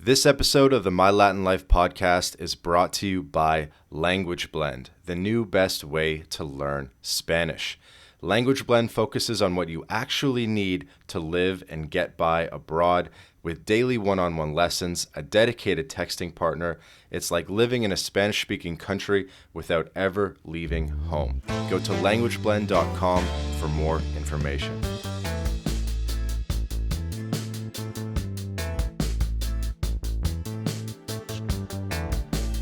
This episode of the My Latin Life podcast is brought to you by Language Blend, the new best way to learn Spanish. Language Blend focuses on what you actually need to live and get by abroad with daily one-on-one lessons, a dedicated texting partner. It's like living in a Spanish-speaking country without ever leaving home. Go to languageblend.com for more information.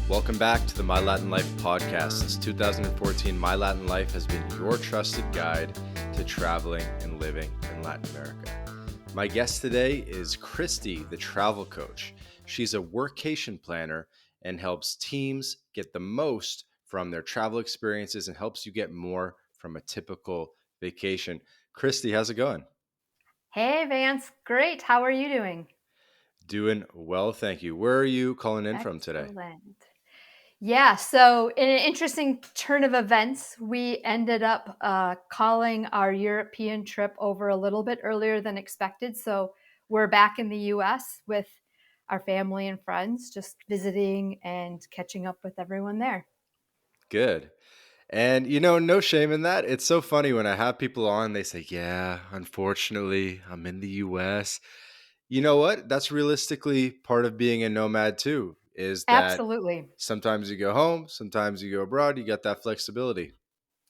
Welcome back to the My Latin Life podcast. Since 2014, My Latin Life has been your trusted guide to traveling and living in Latin America. My guest today is Kristie, the travel coach. She's a workation planner and helps teams get the most from their travel experiences and helps you get more from a typical vacation. Kristie, how's it going? Hey, Vance. Great. How are you doing? Doing well, thank you. Where are you calling in from today? Excellent. Yeah, so in an interesting turn of events, we ended up calling our European trip over a little bit earlier than expected. So we're back in the US with our family and friends, just visiting and catching up with everyone there. Good. And no shame in that. It's so funny when I have people on, they say, yeah, unfortunately, I'm in the US. You know what? That's realistically part of being a nomad too, is that Absolutely. sometimes you go home, sometimes you go abroad, you get that flexibility.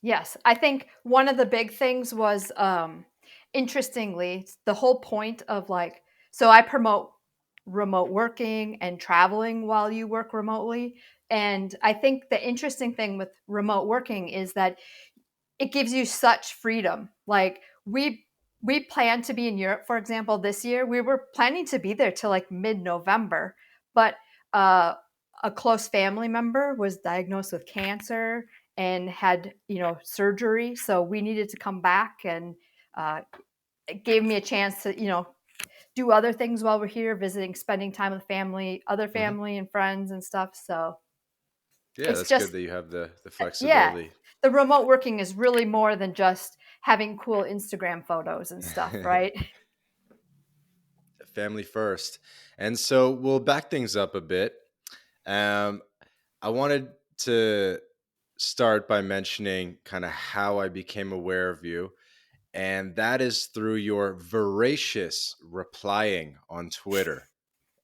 Yes, I think one of the big things was, interestingly, the whole point of so I promote remote working and traveling while you work remotely. And I think the interesting thing with remote working is that it gives you such freedom. Like we plan to be in Europe, for example, this year. We were planning to be there till like mid-November, but uh, a close family member was diagnosed with cancer and had surgery, so we needed to come back, and uh, it gave me a chance to do other things while we're here, visiting, spending time with family, other Hmm. family and friends and stuff. So Yeah, it's that's good just that you have the yeah, flexibility. the remote working is really more than just having cool Instagram photos and stuff, right? Family first. And so we'll back things up a bit. Um, I wanted to start by mentioning kind of how I became aware of you. And that is through your voracious replying on Twitter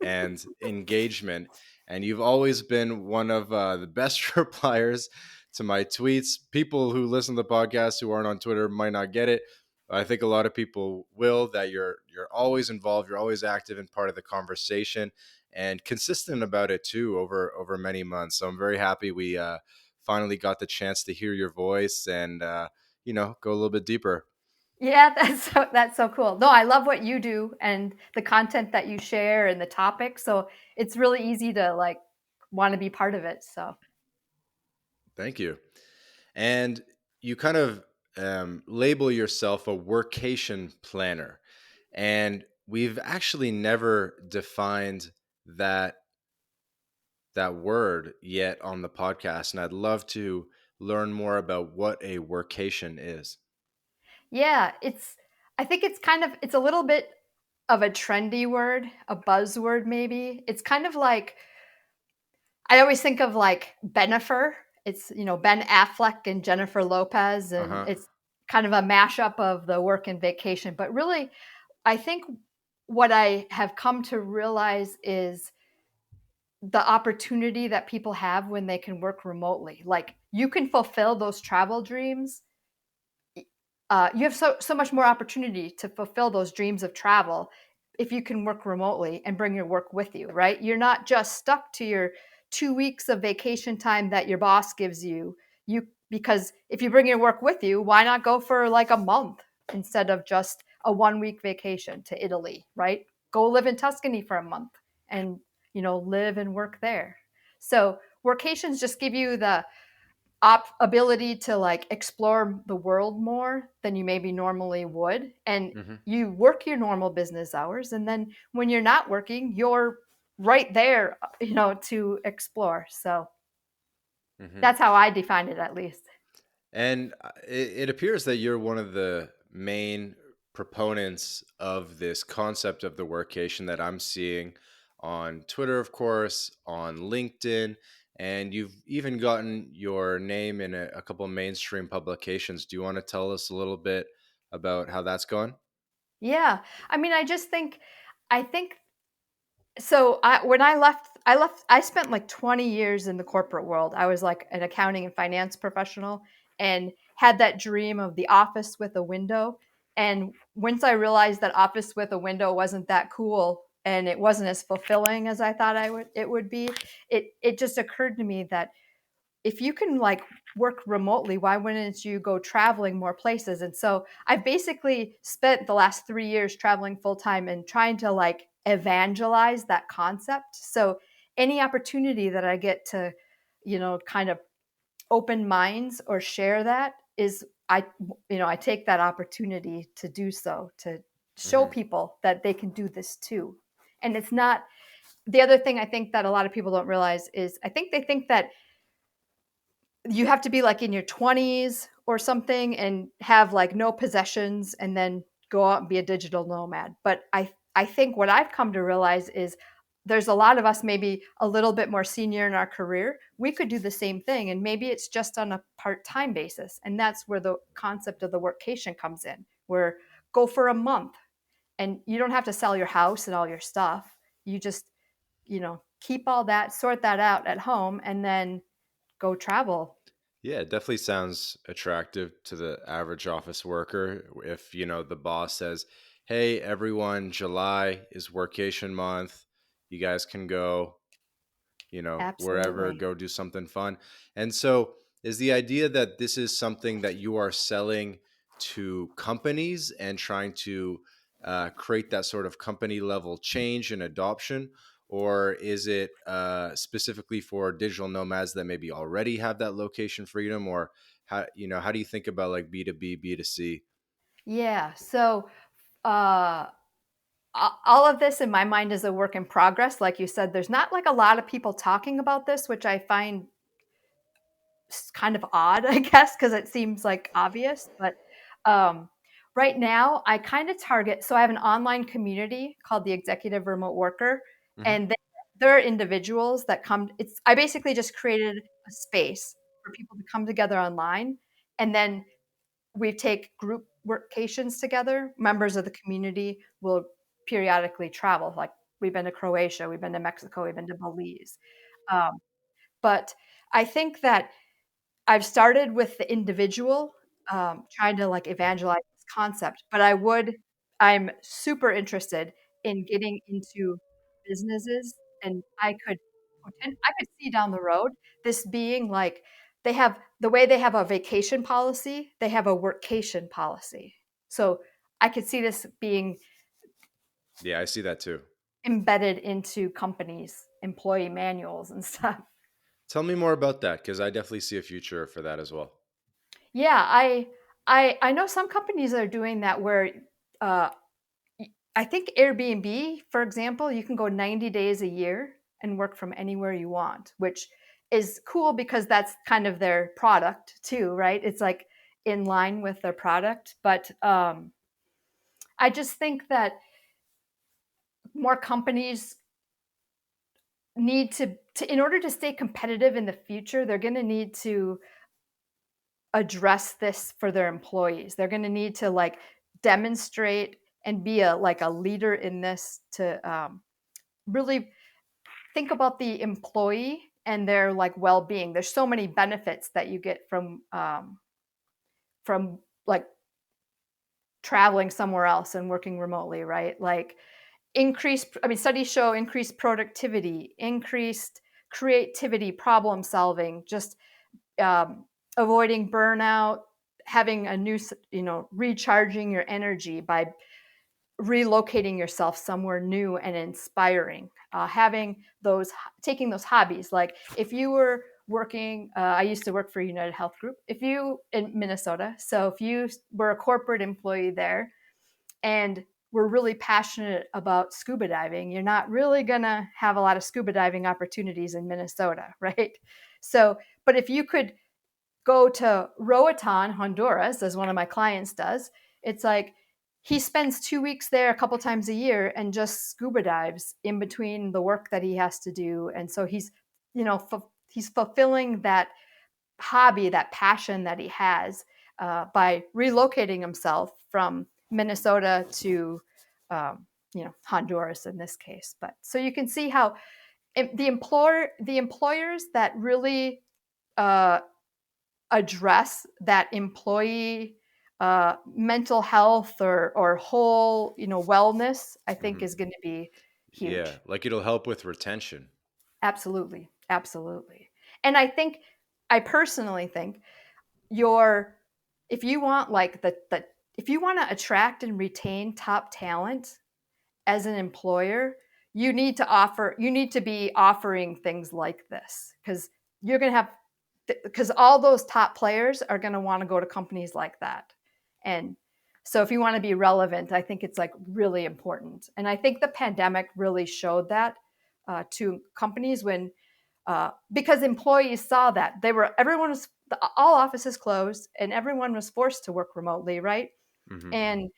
and engagement. And you've always been one of the best repliers to my tweets. People who listen to the podcast who aren't on Twitter might not get it. I think a lot of people will. That you're always involved, you're always active and part of the conversation, and consistent about it too over many months. So I'm very happy we finally got the chance to hear your voice and go a little bit deeper. Yeah, that's so cool. No, I love what you do and the content that you share and the topics. So it's really easy to want to be part of it. So Thank you. And you kind of label yourself a workation planner. And we've actually never defined that word yet on the podcast. And I'd love to learn more about what a workation is. yeah, I think it's a little bit of a trendy word, a buzzword maybe. It's kind of like I always think of like Bennifer. It's, Ben Affleck and Jennifer Lopez, and Uh-huh. it's kind of a mashup of the work and vacation. But really, I think what I have come to realize is the opportunity that people have when they can work remotely. Like you can fulfill those travel dreams. You have so much more opportunity to fulfill those dreams of travel if you can work remotely and bring your work with you, right? You're not just stuck to your 2 weeks of vacation time that your boss gives you. Because if you bring your work with you, why not go for like a month instead of just a 1 week vacation to Italy, right? Go live in Tuscany for a month and live and work there. So workations just give you the ability to like explore the world more than you maybe normally would, and Hmm. you work your normal business hours, and then when you're not working you're right there to explore. So Hmm. that's how I define it, at least. And it appears that you're one of the main proponents of this concept of the workation that I'm seeing on Twitter, of course, on LinkedIn, and you've even gotten your name in a couple mainstream publications. Do you want to tell us a little bit about how that's going? Yeah. I mean, I think so. When I spent like 20 years in the corporate world. I was like an accounting and finance professional and had that dream of the office with a window. And once I realized that office with a window wasn't that cool and it wasn't as fulfilling as I thought it would be, it just occurred to me that if you can like work remotely, why wouldn't you go traveling more places? And so I've basically spent the last 3 years traveling full time and trying to like evangelize that concept. So any opportunity that I get to, kind of open minds or share that is I take that opportunity to do so, to show Hmm. people that they can do this too. And it's not the other thing I think that a lot of people don't realize is I think they think that you have to be like in your 20s or something and have like no possessions and then go out and be a digital nomad. But I think what I've come to realize is there's a lot of us maybe a little bit more senior in our career. We could do the same thing and maybe it's just on a part-time basis. And that's where the concept of the workation comes in. Where go for a month and you don't have to sell your house and all your stuff. You just, keep all that, sort that out at home and then go travel. Yeah, it definitely sounds attractive to the average office worker. If, the boss says, "Hey, everyone, July is workation month. You guys can go, wherever, Absolutely. go do something fun." And so, is the idea that this is something that you are selling to companies and trying to create that sort of company level change and adoption? Or is it specifically for digital nomads that maybe already have that location freedom? Or how do you think about like B2B, B2C? Yeah. So, uh, all of this in my mind is a work in progress. Like you said, there's not like a lot of people talking about this, which I find kind of odd, I guess, because it seems like obvious. But right now, I kind of target. So I have an online community called the Executive Remote Worker, Hmm. and they're individuals that come. I basically just created a space for people to come together online, and then we take group workations together. Members of the community will periodically travel. Like we've been to Croatia, we've been to Mexico, we've been to Belize. Um, but I think that I've started with the individual, trying to like evangelize this concept, but I'm super interested in getting into businesses and I could see down the road this being like the way they have a vacation policy, they have a workation policy. So I could see this being Yeah, I see that too. embedded into companies' employee manuals and stuff. Tell me more about that because I definitely see a future for that as well. Yeah, I know some companies are doing that where uh, I think Airbnb, for example, you can go 90 days a year and work from anywhere you want, which is cool because that's kind of their product too, right? It's like in line with their product. But I just think that more companies need to in order to stay competitive in the future, they're going to need to address this for their employees. They're going to need to like demonstrate and be a leader in this to really think about the employee and their like well-being. There's so many benefits that you get from like traveling somewhere else and working remotely, right? Like studies show increased productivity, increased creativity, problem solving, just avoiding burnout, having a new, recharging your energy by relocating yourself somewhere new and inspiring, having those taking those hobbies. Like if you were working, I used to work for United Health Group, if you in Minnesota, so if you were a corporate employee there and were really passionate about scuba diving, you're not really gonna have a lot of scuba diving opportunities in Minnesota, right? So but if you could go to Roatan, Honduras, as one of my clients does, it's like he spends 2 weeks there a couple times a year and just scuba dives in between the work that he has to do. And so he's, he's fulfilling that hobby, that passion that he has by relocating himself from Minnesota to, Honduras in this case. But so you can see how the employers that really uh, address that employee mental health or whole wellness, I think Hmm. is going to be Yeah, huge. like it'll help with retention. Absolutely, absolutely. And I personally think your if you want like the if you want to attract and retain top talent as an employer, you need to be offering things like this, because you're going to have because all those top players are going to want to go to companies like that. And so if you want to be relevant, I think it's like really important. And I think the pandemic really showed that to companies when because employees saw that everyone was all offices closed and everyone was forced to work remotely, right? Hmm. And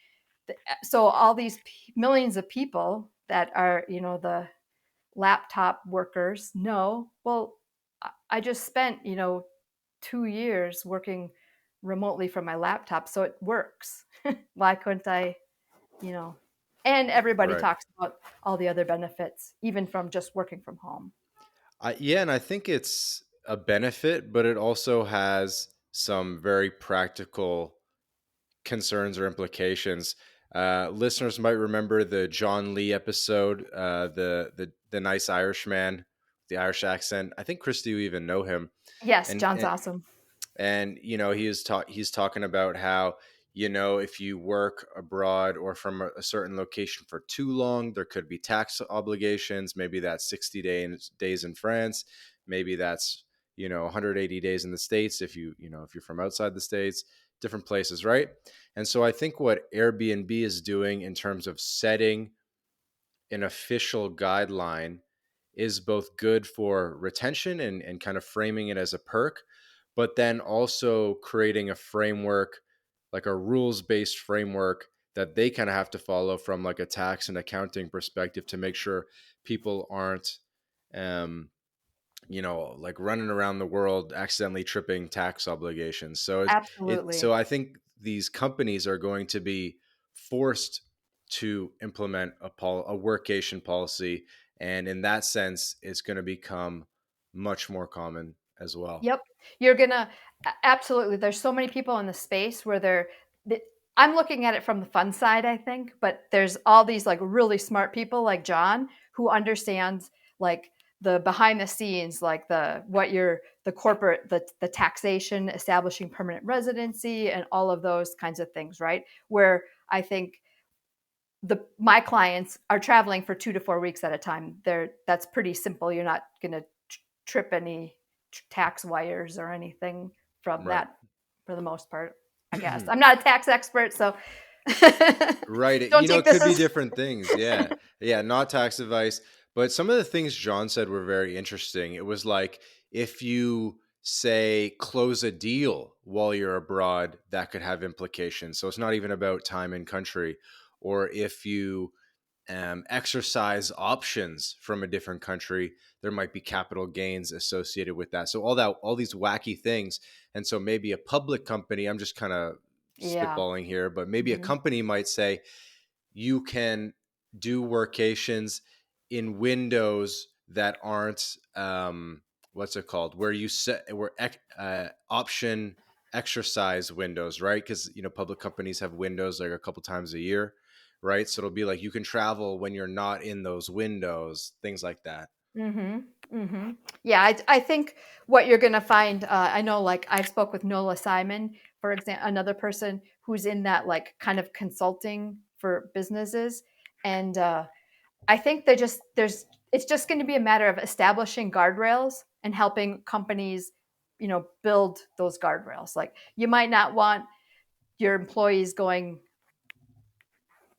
so all these millions of people that are the laptop workers know, well, I just spent 2 years working remotely from my laptop, so it works. Why couldn't I, you know and everybody Right. talks about all the other benefits even from just working from home. Yeah, and I think it's a benefit, but it also has some very practical concerns or implications. Listeners might remember the John Lee episode, the nice Irishman, the Irish accent. I think Kristie you even know him, Yes, and John's awesome. he's talking about how if you work abroad or from a certain location for too long, there could be tax obligations. Maybe that's 60 days in France, maybe that's 180 days in the States if if you're from outside the States, different places, right? And so I think what Airbnb is doing in terms of setting an official guideline is both good for retention and kind of framing it as a perk, but then also creating a framework, like a rules based framework that they kind of have to follow from like a tax and accounting perspective to make sure people aren't um, like running around the world accidentally tripping tax obligations. So Absolutely. so I think these companies are going to be forced to implement a workation policy, and in that sense, it's going to become much more common as well. Yep. You're gonna absolutely. There's so many people in the space where th- I'm looking at it from the fun side, I think, but there's all these like really smart people like John who understands like the behind the scenes, like the corporate, the taxation, establishing permanent residency, and all of those kinds of things, right? Where I think my clients are traveling for 2 to 4 weeks at a time. That's pretty simple. You're not gonna trip any tax wires or anything from Right. that for the most part. I guess I'm not a tax expert, so Right. don't take It this could be as different things. Yeah. Yeah. Not tax advice. But some of the things John said were very interesting. It was like if you say close a deal while you're abroad, that could have implications. So it's not even about time and country. Or if you exercise options from a different country, there might be capital gains associated with that. So all these wacky things. And so maybe a public company, I'm just kind of yeah. spitballing here, but maybe a Hmm. company might say you can do workations in windows that aren't what's it called, where you set where option exercise windows, right? Because public companies have windows like a couple times a year, right? So it'll be like you can travel when you're not in those windows, things like that. Hmm. Hmm. Yeah, I think what you're going to find, I know, like I spoke with Nola Simon, for example, another person who's in that like kind of consulting for businesses, and I think it's just going to be a matter of establishing guardrails and helping companies, build those guardrails. Like you might not want your employees going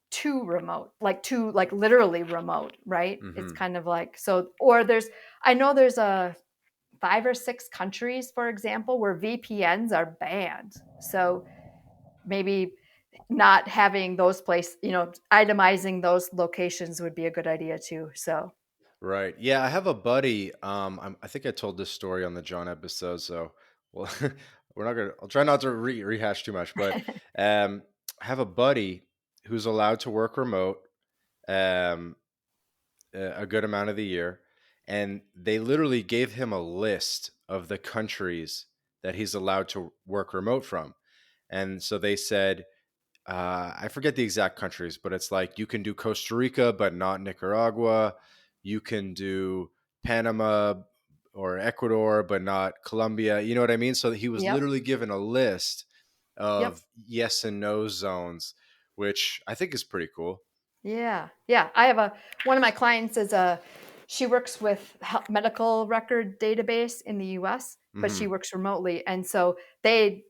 too remote, like too like literally remote, right? It's Hmm. kind of like so. Or I know there's a 5 or 6 countries, for example, where VPNs are banned. So maybe not having those itemizing those locations would be a good idea too. So, Right. Yeah, I have a buddy. I think I told this story on the John episode, so well, we're not gonna. I'll try not to rehash too much, but um, I have a buddy who's allowed to work remote um, a good amount of the year, and they literally gave him a list of the countries that he's allowed to work remote from, and so they said, I forget the exact countries, but it's like you can do Costa Rica, but not Nicaragua. You can do Panama or Ecuador, but not Colombia. You know what I mean? So he was yep, literally given a list yep. of yes and no zones, which I think is pretty cool. Yeah. Yeah. I have one of my clients is she works with medical record database in the US, but she Hmm. works remotely. And so they,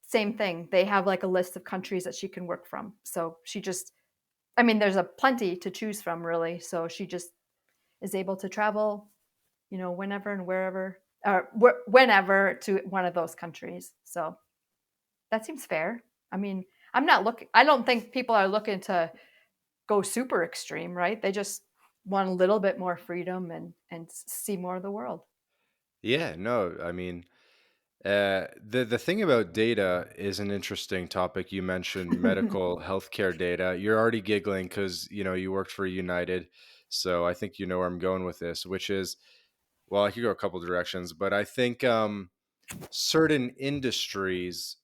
same thing. They have like a list of countries that she can work from. So she just, I mean, there's a plenty to choose from really. So she just is able to travel, whenever and wherever, or whenever to one of those countries. So that seems fair. I mean, I don't think people are looking to go super extreme, right? They just want a little bit more freedom and see more of the world. Yeah, no, I mean, the thing about data is an interesting topic. You mentioned medical healthcare data. You're already giggling because you worked for United, so I think you know where I'm going with this, which is, well, I could go a couple directions, but I think certain industries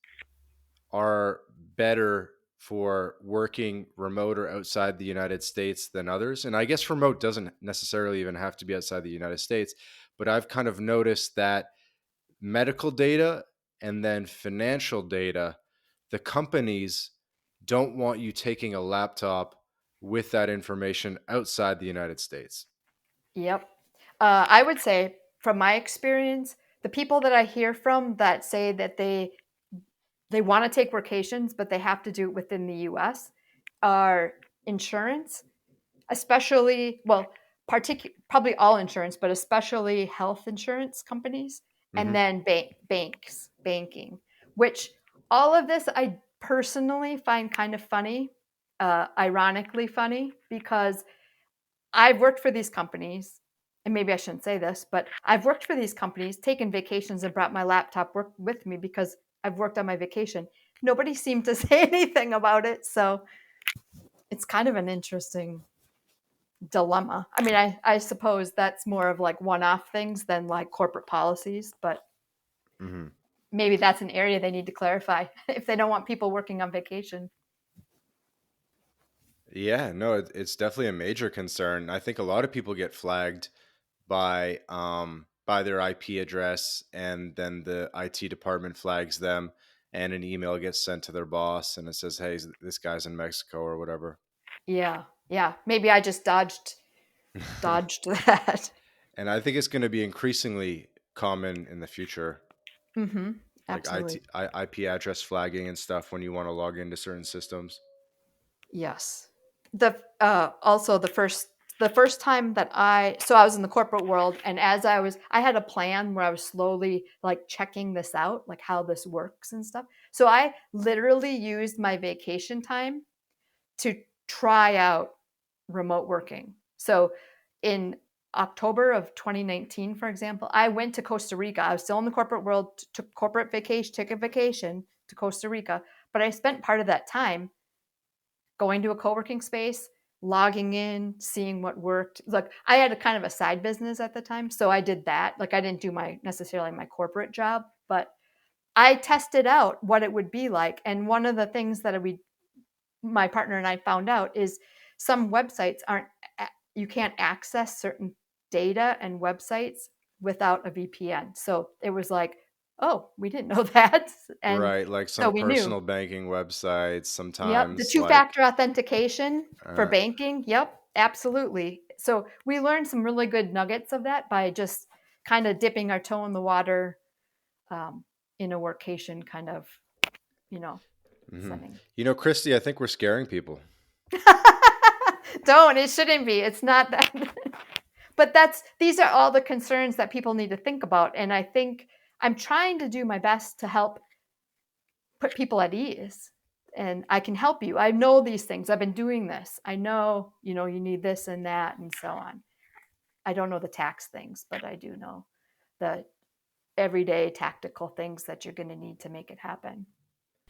are better for working remote or outside the United States than others. And I guess remote doesn't necessarily even have to be outside the United States, but I've kind of noticed that medical data and then financial data, the companies don't want you taking a laptop with that information outside the United States. Yep. I would say, from my experience, the people that I hear from that say that they want to take workations, but they have to do it within the U.S. are insurance, especially probably all insurance, but especially health insurance companies, and Hmm. then banking, which all of this I personally find kind of funny, ironically funny, because I've worked for these companies, and maybe I shouldn't say this, but I've worked for these companies, taken vacations, and brought my laptop work with me because I've worked on my vacation. Nobody seemed to say anything about it, so it's kind of an interesting dilemma. I mean, I suppose that's more of like one-off things than like corporate policies, but Hmm. maybe that's an area they need to clarify if they don't want people working on vacation. Yeah, no, it's definitely a major concern. I think a lot of people get flagged by their IP address, and then the IT department flags them, and an email gets sent to their boss, and it says, "Hey, this guy's in Mexico or whatever." Yeah, yeah. Maybe I just dodged that. And I think it's going to be increasingly common in the future, Mm-hmm. like Absolutely. IP address flagging and stuff when you want to log into certain systems. Yes. The also the first time that I was in the corporate world, and as I had a plan where I was slowly like checking this out, like how this works and stuff. So I literally used my vacation time to try out remote working. So in October of 2019, for example, I went to Costa Rica. I was still in the corporate world, took took a vacation to Costa Rica, but I spent part of that time going to a co-working space, logging in, seeing what worked. Look, I had a kind of a side business at the time, so I did that. Like I didn't do my necessarily my corporate job, but I tested out what it would be like. And one of the things that my partner and I found out is some websites aren't you can't access certain data and websites without a VPN. So it was like, oh, we didn't know that, and Right, like so some we knew. personal banking websites Yep, the sometimes like two-factor authentication for uh, banking. Yep, absolutely. So we learned some really good nuggets of that by just kind of dipping our toe in the water, um, in a workation kind of, you know, mhm. setting. Kristie, I think we're scaring people. Don't. It shouldn't be. It's not that. But these are all the concerns that people need to think about, and I think I'm trying to do my best to help put people at ease. and I can help you. I know these things. I've been doing this. I know, you need this and that and so on. I don't know the tax things, but I do know the everyday tactical things that you're going to need to make it happen.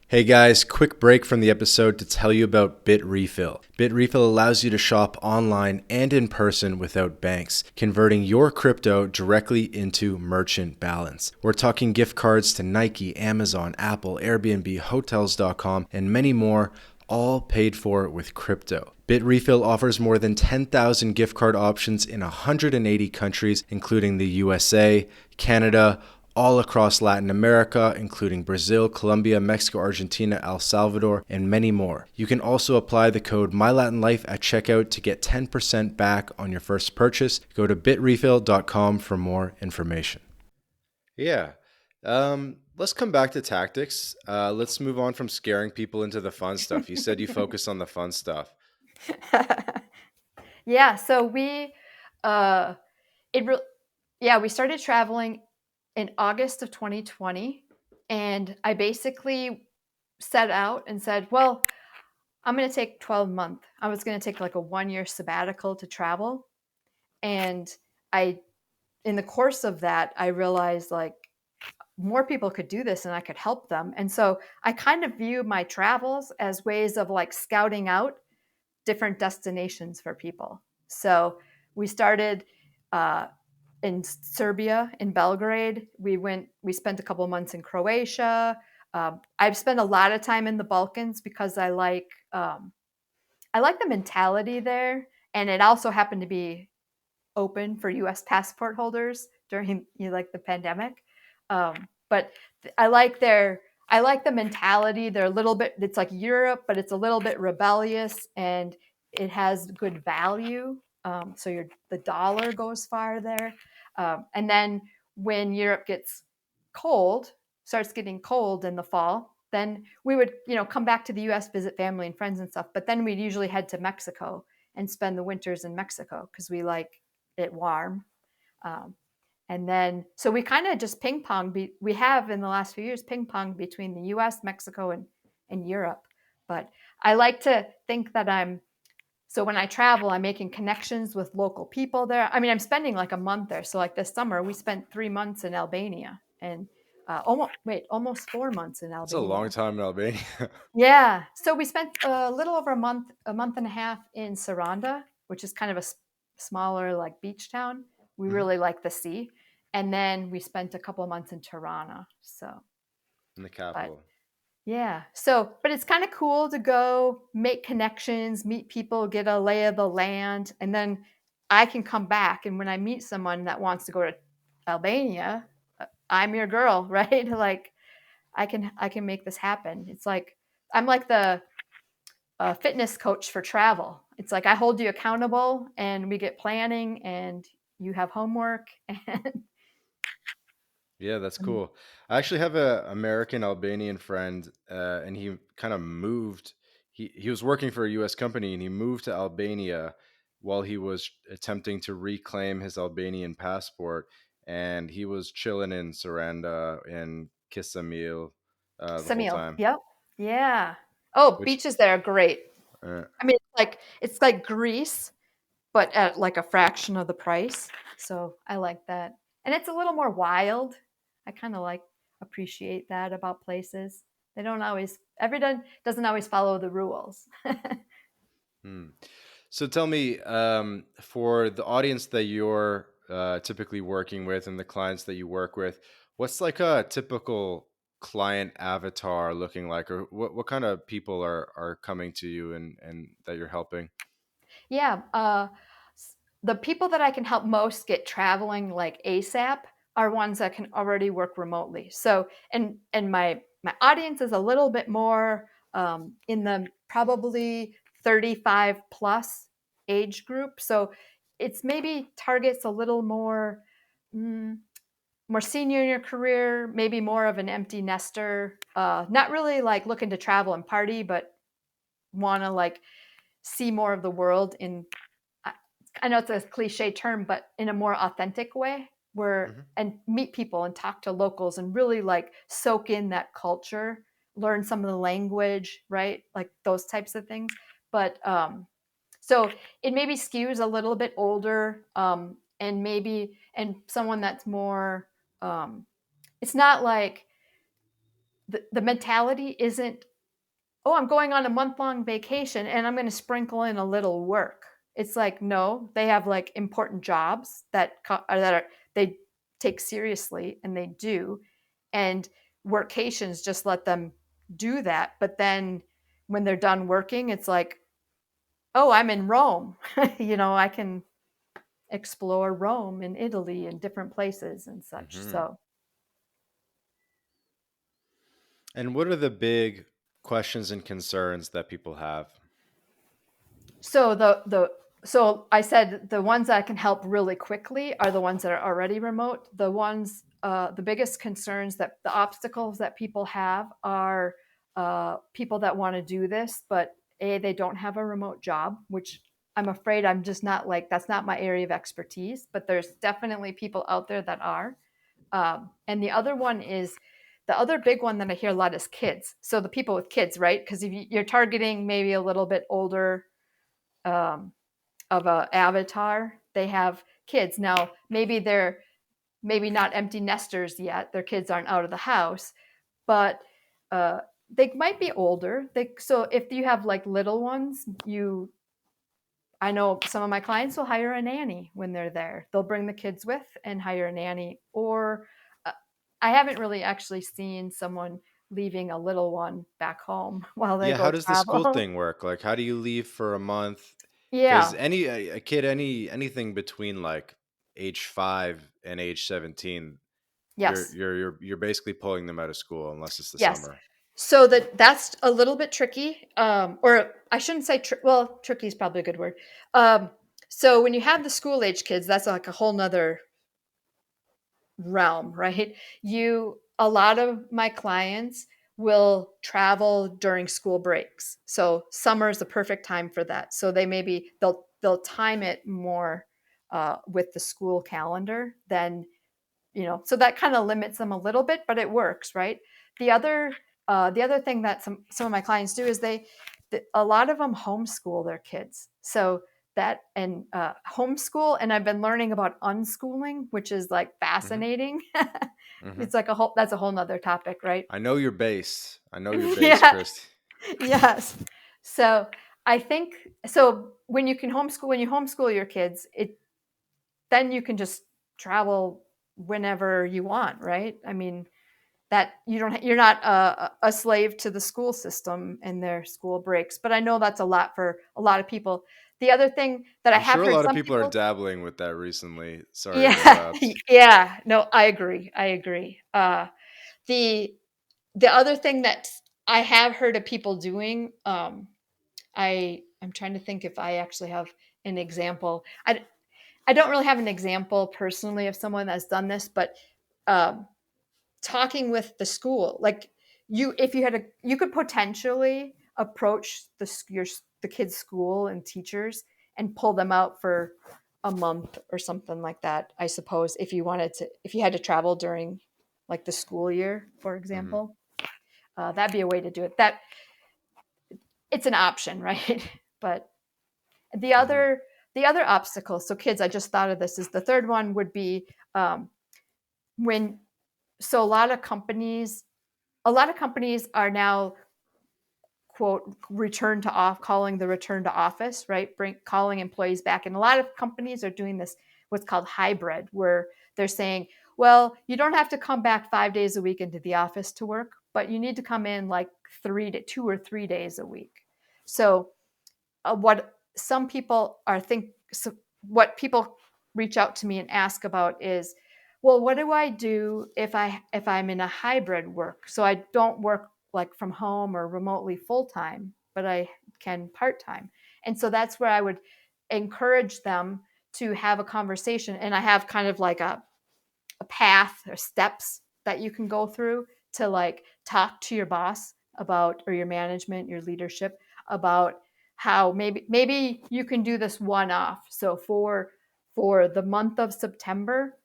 Hey guys, quick break from the episode to tell you about BitRefill. BitRefill allows you to shop online and in person without banks, converting your crypto directly into merchant balance. We're talking gift cards to Nike, Amazon, Apple, Airbnb, Hotels.com, and many more, all paid for with crypto. BitRefill offers more than 10,000 gift card options in 180 countries, including the USA, Canada, all across Latin America, including Brazil, Colombia, Mexico, Argentina, El Salvador, and many more. You can also apply the code MyLatinLife at checkout to get 10% back on your first purchase. Go to bitrefill.com for more information. Yeah. Let's come back to tactics. Let's move on from scaring people into the fun stuff. You said you focus on the fun stuff. Yeah, so uh it re- yeah, we started traveling in August of 2020, and I basically set out and said, well, I'm going to take 12 month. I was going to take like a 1 year sabbatical to travel, and I in the course of that I realized like more people could do this and I could help them. And so I kind of view my travels as ways of like scouting out different destinations for people. So we started uh, in Serbia, in Belgrade. We spent a couple of months in Croatia. I've spent a lot of time in the Balkans because I like the mentality there, and it also happened to be open for U.S. passport holders during like the pandemic. But I like the mentality. They're a little bit. It's like Europe, but it's a little bit rebellious, and it has good value. So the dollar goes far there. And then when Europe gets cold, starts getting cold in the fall, then we would come back to the U.S., visit family and friends and stuff. But then we'd usually head to Mexico and spend the winters in Mexico because we like it warm. Um, and then, so we kind of just ping pong. We have in the last few years ping pong between the US, Mexico, and Europe. But I like to think that so when I travel, I'm making connections with local people there. I mean, I'm spending like a month there. So, like this summer, we spent 3 months in Albania and almost 4 months in It's a long Albania. time in Albania. Yeah. So we spent a little over a month and a half in Saranda, which is kind of a smaller like beach town. We Mhm. really like the sea. And then we spent a couple of months in Tirana. So, In the but capital. yeah. So, but it's kind of cool to go make connections, meet people, get a lay of the land. And then I can come back. And when I meet someone that wants to go to Albania, I'm your girl, right? Like I can make this happen. It's like I'm like the fitness coach for travel. It's like I hold you accountable, and we get planning, and you have homework, and Yeah, that's cool. I actually have a American Albanian friend, and he kind of moved. He was working for a U.S. company, and he moved to Albania while he was attempting to reclaim his Albanian passport. And he was chilling in Saranda and Kisamil the whole Samil. time. Yep. Yeah. Oh, Which, beaches there are great. uh, I mean, it's like Greece, but at like a fraction of the price. So I like that, and it's a little more wild. I kind of like appreciate that about places. They don't always everyone doesn't always follow the rules. hmm. So tell me, for the audience that you're typically working with and the clients that you work with, what's like a typical client avatar looking like, or what kind of people are coming to you and that you're helping? Yeah, the people that I can help most get traveling like ASAP are ones that can already work remotely. So, and my audience is a little bit more in the probably 35 plus age group. So, it's maybe targets a little mm, more senior in your career, maybe more of an empty nester, not really like looking to travel and party, but want to like see more of the world in I I know it's a cliche term, but in a more authentic way, where Hmm. and meet people and talk to locals and really like soak in that culture. learn some of the language, right? Like those types of things. But so it maybe skews a little bit older, and maybe and someone that's more. It's not like the mentality isn't, oh, I'm going on a month long vacation and I'm going to sprinkle in a little work. It's like, no, they have like important jobs that are they take seriously, and they do. And workations just let them do that. But then when they're done working, it's like, oh, I'm in Rome. I can explore Rome and Italy and different places and such. Hmm. So And what are the big questions and concerns that people have? So so I said the ones that can help really quickly are the ones that are already remote. The biggest concerns, that the obstacles that people have are people that want to do this, but they don't have a remote job, which I'm afraid I'm just not like, that's not my area of expertise. But there's definitely people out there that are. And the other one is, the other big one that I hear a lot is kids. So the people with kids, right? Because if you're targeting maybe a little bit older, um, of a avatar, they have kids. Now maybe they're maybe not empty nesters yet, their kids aren't out of the house, but uh, they might be older. So if you have like little ones, I know some of my clients will hire a nanny when they're there. They'll bring the kids with and hire a nanny. Or uh, I haven't really actually seen someone leaving a little one back home while they Yeah, how go does the school travel. thing work? Like, how do you leave for a month? Because Yeah. a kid, anything between like age 5 and age 17, Yes. you're basically pulling them out of school unless it's the Yes. summer. So that's a little bit tricky, or I shouldn't say well, tricky is probably a good word. Um, so when you have the school age kids, that's like a whole nother realm, right? A lot of my clients will travel during school breaks. So summer is the perfect time for that. So they'll time it more with the school calendar than, so that kind of limits them a little bit, but it works, right? The other thing that some of my clients do is a lot of them homeschool their kids. So that and homeschool, and I've been learning about unschooling, which is like Hmm. fascinating. Hmm. It's like that's a whole nother topic, right? I know your base. I know your base, Yeah. Christy. Yes. So I think, so when you homeschool your kids, then you can just travel whenever you want, right? I mean, that you're not a slave to the school system and their school breaks. But I know that's a lot for a lot of people. The other thing that I I'm have sure a heard lot of some people are people, dabbling with that recently. Sorry to yeah, interrupt. yeah, no, I agree. The the other thing that I have heard of people doing, I'm trying to think if I actually have an example. I don't really have an example personally of someone that's done this, but um, talking with the school, like, if you had you could potentially approach the kids school and teachers and pull them out for a month or something like that, I suppose, if you had to travel during like the school year, for Hmm. example. That'd be a way to do it. That It's an option, right? But the Hmm. other the other obstacle, so kids, I just thought of this, is the third one would be, when so a lot of companies are now, quote, return to off calling the return to office, right? Calling employees back. And a lot of companies are doing this, what's called hybrid, where they're saying, well, you don't have to come back 5 days a week into the office to work, but you need to come in like 2 or 3 days a week. So what some people are think so what people reach out to me and ask about is, well, what do I do if I'm in a hybrid work, so I don't work like from home or remotely full time, but I can part time. And so that's where I would encourage them to have a conversation, and I have kind of like a path or steps that you can go through to like talk to your boss about, or your management, your leadership, about how maybe you can do this one off. So for the month of September,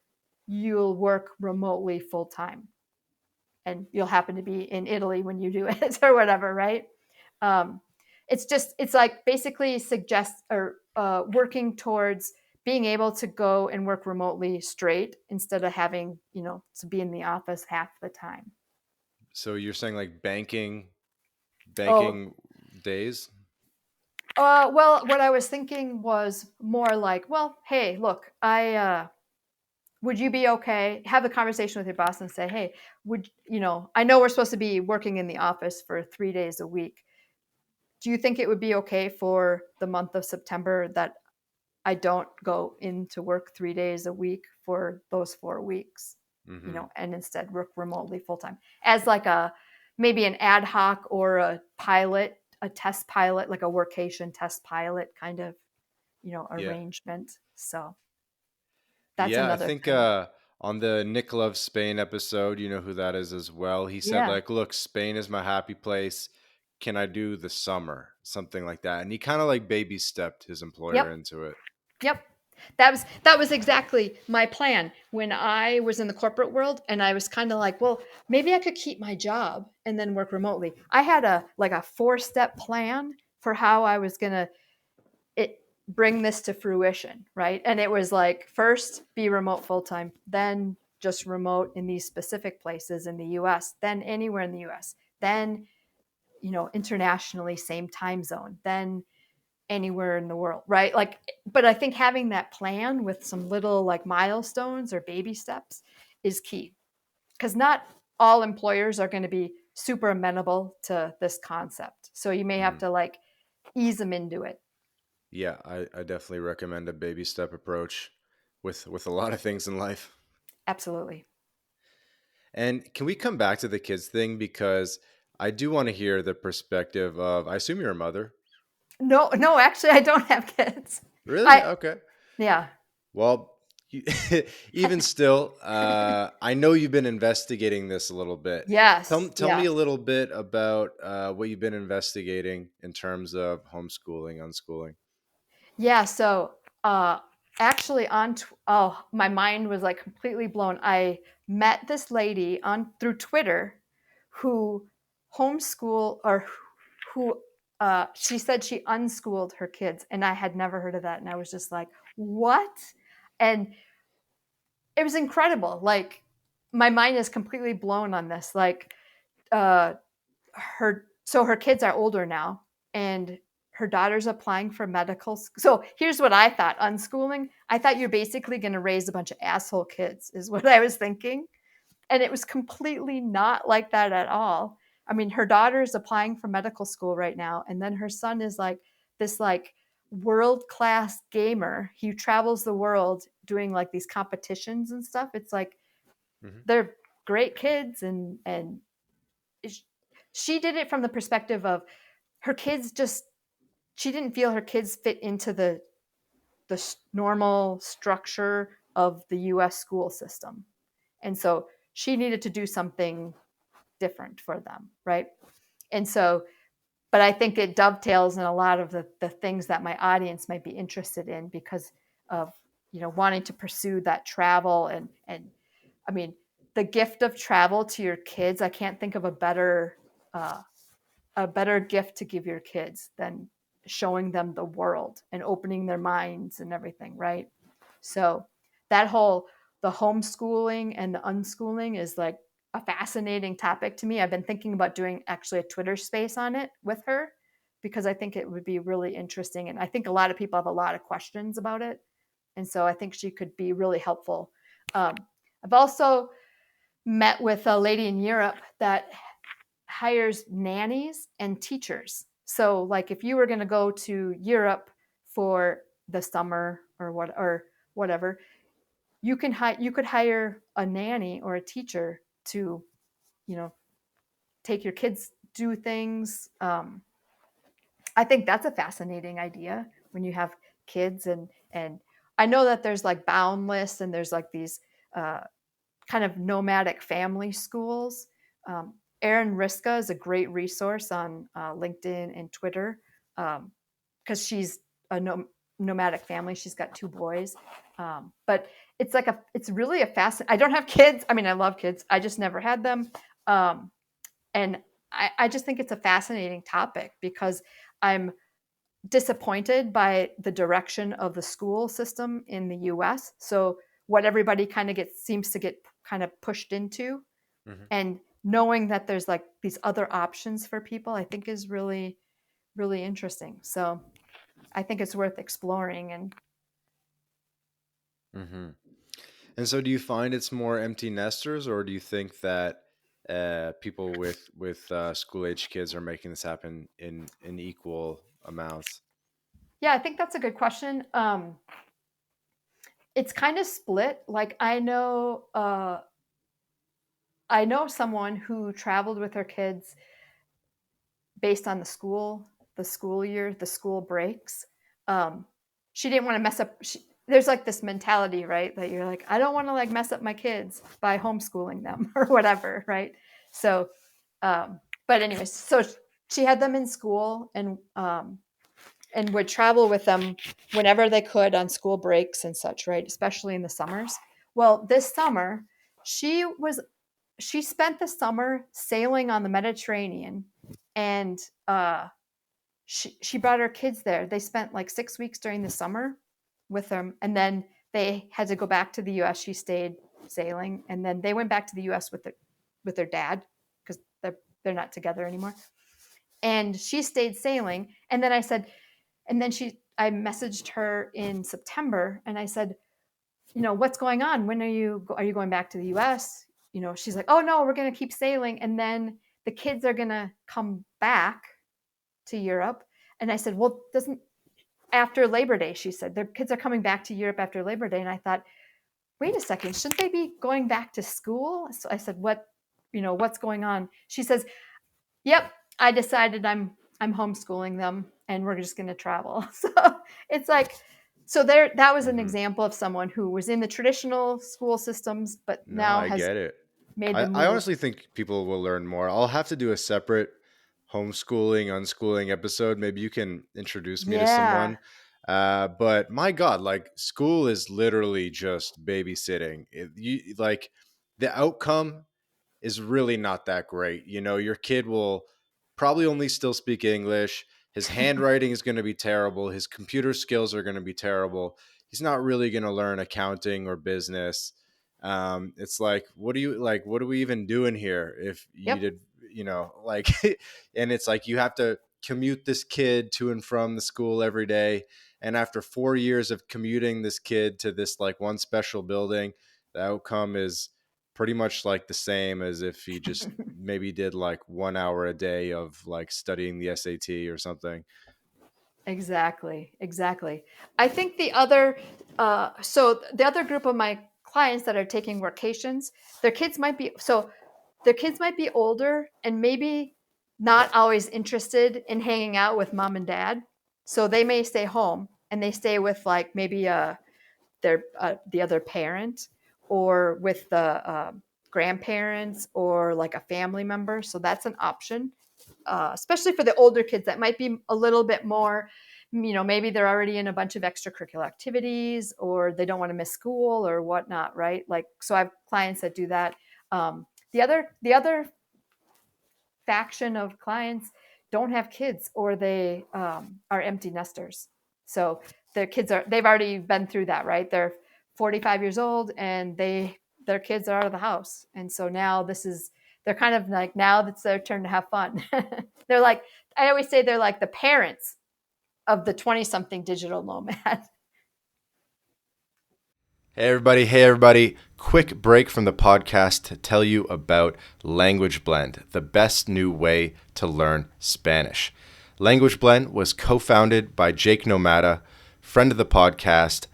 you'll work remotely full time. and you'll happen to be in Italy when you do it or whatever, right? Um, it's like basically suggest or working towards being able to go and work remotely straight instead of having, to be in the office half the time. So you're saying like Oh, banking days? well, what I was thinking was more like, well, hey, look, would you be okay? Have a conversation with your boss and say, hey, I know we're supposed to be working in the office for 3 days a week. Do you think it would be okay for the month of September that I don't go into work 3 days a week for those 4 weeks, Hmm. and instead work remotely full time as like maybe an ad hoc or a test pilot, like a workation test pilot kind of, Yeah. arrangement. So that's Yeah, I another think thing. on the Nick Love Spain episode, you know who that is as well. He said Yeah. like, "Look, Spain is my happy place. Can I do the summer?" Something like that. And he kind of like baby stepped his employer Yep. into it. Yep. That was exactly my plan when I was in the corporate world, and I was kind of like, well, maybe I could keep my job and then work remotely. I had a 4-step plan for how I was going to it bring this to fruition, right? And it was like, first be remote full time, then just remote in these specific places in the US, then anywhere in the US, then internationally same time zone, then anywhere in the world, right? Like, but I think having that plan with some little like milestones or baby steps is key, because not all employers are going to be super amenable to this concept. So you may have Mhm. to like ease them into it. Yeah, I definitely recommend a baby step approach with a lot of things in life. Absolutely. And can we come back to the kids thing because I do want to hear the perspective of I assume you're a mother. No, no, actually, I don't have kids. Really? I Okay. Yeah. Well, you, even still, I know you've been investigating this a little bit. Yes, Tell me yes. a little bit about what you've been investigating in terms of homeschooling, unschooling. Yeah, so, uh, actually oh, my mind was, like, completely blown. I met this lady on through Twitter who homeschool or who, she said she unschooled her kids, and I had never heard of that, and I was just like, "What?" And it was incredible, like, my mind is completely blown on this, like, uh her kids are older now, and her daughter's applying for so here's what I thought: unschooling, I thought you're basically going to raise a bunch of asshole kids is what I was thinking, and it was completely not like that at all. I mean, her daughter is applying for medical school right now, and then her son is like this like world class gamer. He travels the world doing like these competitions and stuff. It's like Hmm. they're great kids, and she did it from the perspective of her kids just she didn't feel her kids fit into the normal structure of the US school system. And so she needed to do something different for them, right? And so but I think it dovetails in a lot of the things that my audience might be interested in because of wanting to pursue that travel and I mean the gift of travel to your kids. I can't think of uh, a better gift to give your kids than showing them the world and opening their minds and everything, right? So that whole the homeschooling and the unschooling is like a fascinating topic to me. I've been thinking about doing actually a Twitter space on it with her because I think it would be really interesting, and I think a lot of people have a lot of questions about it, and so I think she could be really helpful. um, I've also met with a lady in Europe that hires nannies and teachers. So like if you were going to go to Europe for the summer or whatever, you could hire a nanny or a teacher to, you know, take your kids do things. I think that's a fascinating idea when you have kids and I know that there's like Boundless and there's like these uh, kind of nomadic family schools. Erin Riska is a great resource on LinkedIn and Twitter because she's a nomadic family. She's got 2 boys, but it's really a fascinating. I don't have kids. I mean, I love kids. I just never had them. Um, and I just think it's a fascinating topic because I'm disappointed by the direction of the school system in the US. So what everybody kind of gets seems to get kind of pushed into, Mhm. and knowing that there's like these other options for people, I think is really really interesting. So I think it's worth exploring. And Mhm. And so, do you find it's more empty nesters, or do you think that people with school age kids are making this happen in equal amounts? yeah, I think that's a good question. It's kind of split. Like I know someone who traveled with her kids based on the school year, the school breaks. Um, she didn't want to mess up. There's like this mentality, right? That you're like, I don't want to like mess up my kids by homeschooling them or whatever, right? So, um, but anyways, so she had them in school, and would travel with them whenever they could on school breaks and such, right? Especially in the summers. Well, this summer, she was she spent the summer sailing on the Mediterranean, and she brought her kids there. They spent like 6 weeks during the summer with them, and then they had to go back to the U.S. She stayed sailing, and then they went back to the U.S. with their dad because they're not together anymore. And she stayed sailing, and then I messaged her in September, and I said, what's going on? When are you going back to the US? She's like, oh no, we're going to keep sailing. And then the kids are going to come back to Europe. And I said, well, doesn't after Labor Day, she said, their kids are coming back to Europe after Labor Day. And I thought, wait a second, shouldn't they be going back to school? So I said, what's going on? She says, yep, I decided I'm homeschooling them and we're just going to travel. So it's like, so there, that was an Hmm. example of someone who was in the traditional school systems, but No, now I has get it. made the I move. honestly think people will learn more. I'll have to do a separate homeschooling, unschooling episode. Maybe you can introduce me to Yeah. someone. But my God, like school is literally just babysitting. Like the outcome is really not that great. Your kid will probably only still speak English. His handwriting is going to be terrible. His computer skills are going to be terrible. He's not really going to learn accounting or business. It's like, what are we even doing here? If you Yep. did, like, and it's like you have to commute this kid to and from the school every day. And after 4 years of commuting this kid to this like one special building, the outcome is pretty much like the same as if he just maybe did like 1 hour a day of like studying the SAT or something. Exactly. Exactly. I think the other group of my clients that are taking workations, their kids might be so their kids might be older and maybe not always interested in hanging out with mom and dad. So they may stay home and they stay with like maybe the other parent, or with the grandparents, or like a family member. So that's an option, especially for the older kids that might be a little bit more, maybe they're already in a bunch of extracurricular activities, or they don't want to miss school or whatnot, right? Like, so I have clients that do that. The other faction of clients don't have kids, or they are empty nesters. So they've already been through that, right? They're 45 years old and their kids are out of the house. And so now they're kind of like, now it's their turn to have fun. They're like, I always say they're like the parents of the 20 something digital nomad. Hey, everybody. Hey, everybody. Quick break from the podcast to tell you about Language Blend, the best new way to learn Spanish. Language Blend was co founded by Jake Nomada, friend of the podcast,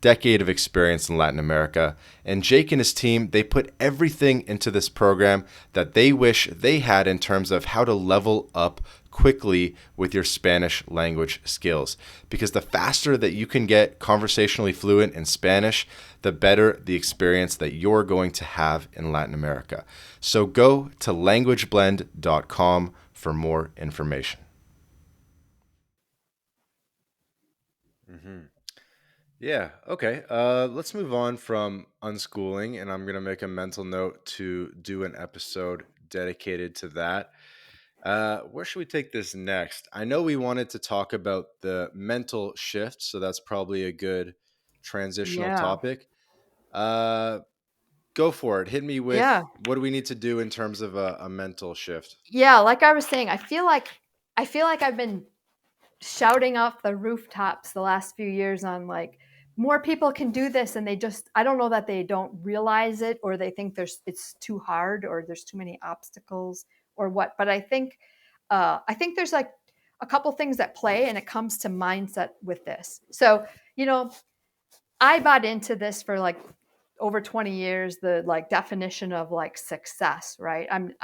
decade of experience in Latin America. And Jake and his team, they put everything into this program that they wish they had in terms of how to level up quickly with your Spanish language skills. Because the faster that you can get conversationally fluent in Spanish, the better the experience that you're going to have in Latin America. So go to languageblend.com for more information. Mm-hmm. Yeah. Okay. Let's move on from unschooling, and I'm gonna make a mental note to do an episode dedicated to that. Where should we take this next? I know we wanted to talk about the mental shift, so that's probably a good transitional Yeah. topic. Uh, Go for it. Hit me with Yeah. what do we need to do in terms of a mental shift? Yeah, like I was saying, I feel like I've been shouting off the rooftops the last few years on like more people can do this, and they just, I don't know that they don't realize it, or they think it's too hard, or there's too many obstacles, or what. But I think there's like a couple things that play, and it comes to mindset with this. So, you know, I bought into this for like over 20 years, the like definition of like success, right? I'm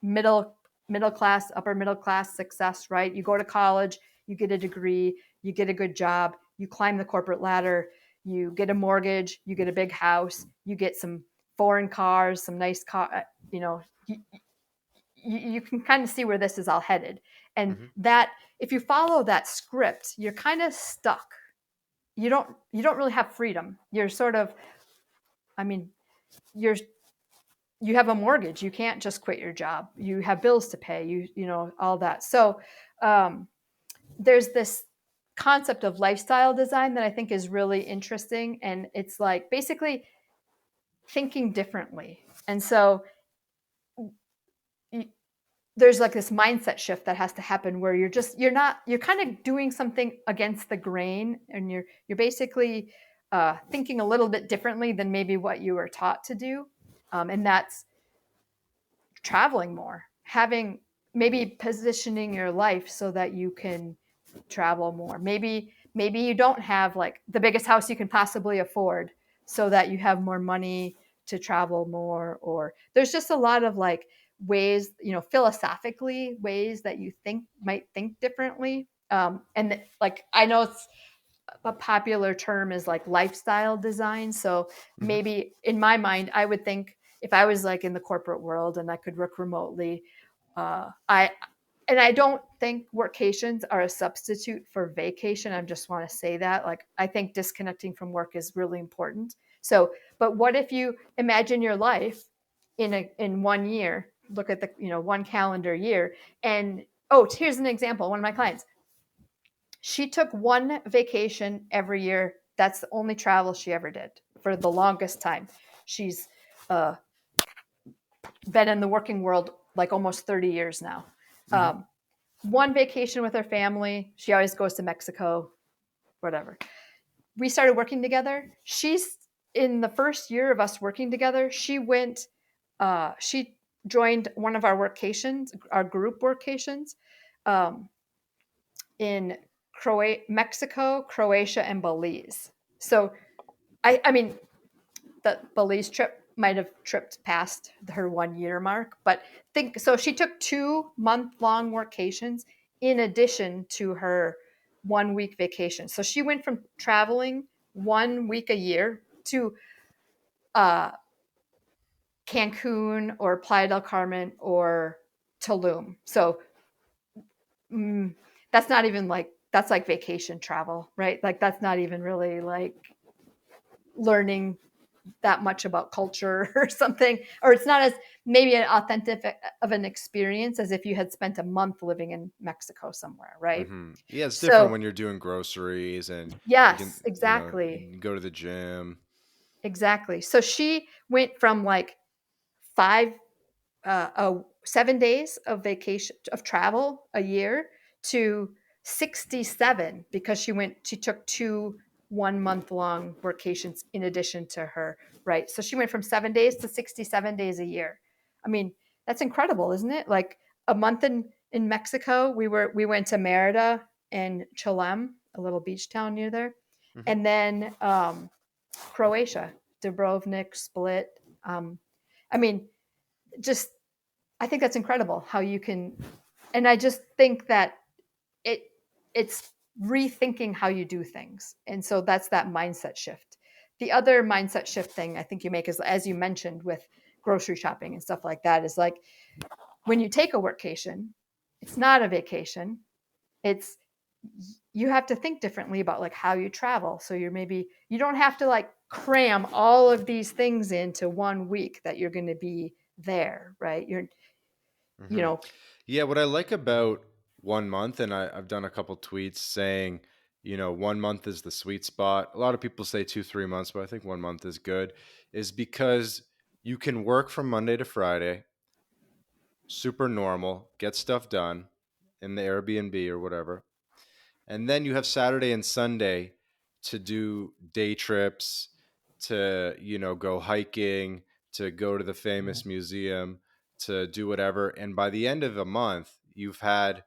middle middle class, upper middle class success, right? You go to college, you get a degree, you get a good job, you climb the corporate ladder, you get a mortgage, you get a big house, you get some foreign cars, some nice car, you know, you can kind of see where this is all headed. And Hmm. that, if you follow that script, you're kind of stuck. You don't really have freedom. You're sort of, I mean, you're you have a mortgage. You can't just quit your job. You have bills to pay. You know all that. So um, there's this concept of lifestyle design that I think is really interesting, and it's like basically thinking differently. And so y- there's like this mindset shift that has to happen where you're kind of doing something against the grain, and you're basically thinking a little bit differently than maybe what you were taught to do, and that's traveling more, having, maybe positioning your life so that you can travel more. Maybe you don't have like the biggest house you can possibly afford, so that you have more money to travel more. Or there's just a lot of like ways, philosophically, ways that you might think differently. And like I know it's a popular term is like lifestyle design. So Hmm. maybe in my mind, I would think if I was like in the corporate world and I could work remotely, I and I don't think workations are a substitute for vacation. I just want to say that. Like, I think disconnecting from work is really important. So, but what if you imagine your life in 1 year? Look at the one calendar year, and oh, here's an example. One of my clients, she took one vacation every year. That's the only travel she ever did for the longest time. She's uh, been in the working world like almost 30 years now. Hmm. Um, one vacation with her family. She always goes to Mexico, whatever. We started working together. She's in the first year of us working together. She joined one of our workations, our group workations, um, in Mexico, Croatia, and Belize. So I mean, the Belize trip might have tripped past her 1 year mark, but think so. She took 2 month long workations in addition to her 1 week vacation. So she went from traveling 1 week a year to uh, Cancun or Playa del Carmen or Tulum. So mm, that's not even like, that's like vacation travel, right? Like that's not even really like learning that much about culture or something, or it's not as maybe an authentic of an experience as if you had spent a month living in Mexico somewhere, right? Hmm. Yeah, it's different So when you're doing groceries and you can, yes, you exactly. can go to the gym. Exactly. So she went from like five 7 days of vacation of travel a year to 67, because she took 2 1 month long vacations in addition to her, right? So she went from 7 days to 67 days a year. I mean, that's incredible, isn't it? Like a month in Mexico, we went to Merida and Cholem, a little beach town near there, Hmm. and then Croatia, Dubrovnik, Split. I mean, just, I think that's incredible how you can, and I just think that it it's rethinking how you do things. And so that's that mindset shift. The other mindset shift thing I think you make is, as you mentioned with grocery shopping and stuff like that, is like when you take a workation, it's not a vacation. It's, you have to think differently about like how you travel. So you don't have to like cram all of these things into 1 week that you're going to be there, right? You Hmm. know, Yeah, what I like about 1 month, and I've done a couple tweets saying, 1 month is the sweet spot. A lot of people say 2, 3 months, but I think 1 month is good, is because you can work from Monday to Friday, super normal, get stuff done in the Airbnb or whatever. And then you have Saturday and Sunday to do day trips, to, go hiking, to go to the famous museum, to do whatever. And by the end of a month, you've had,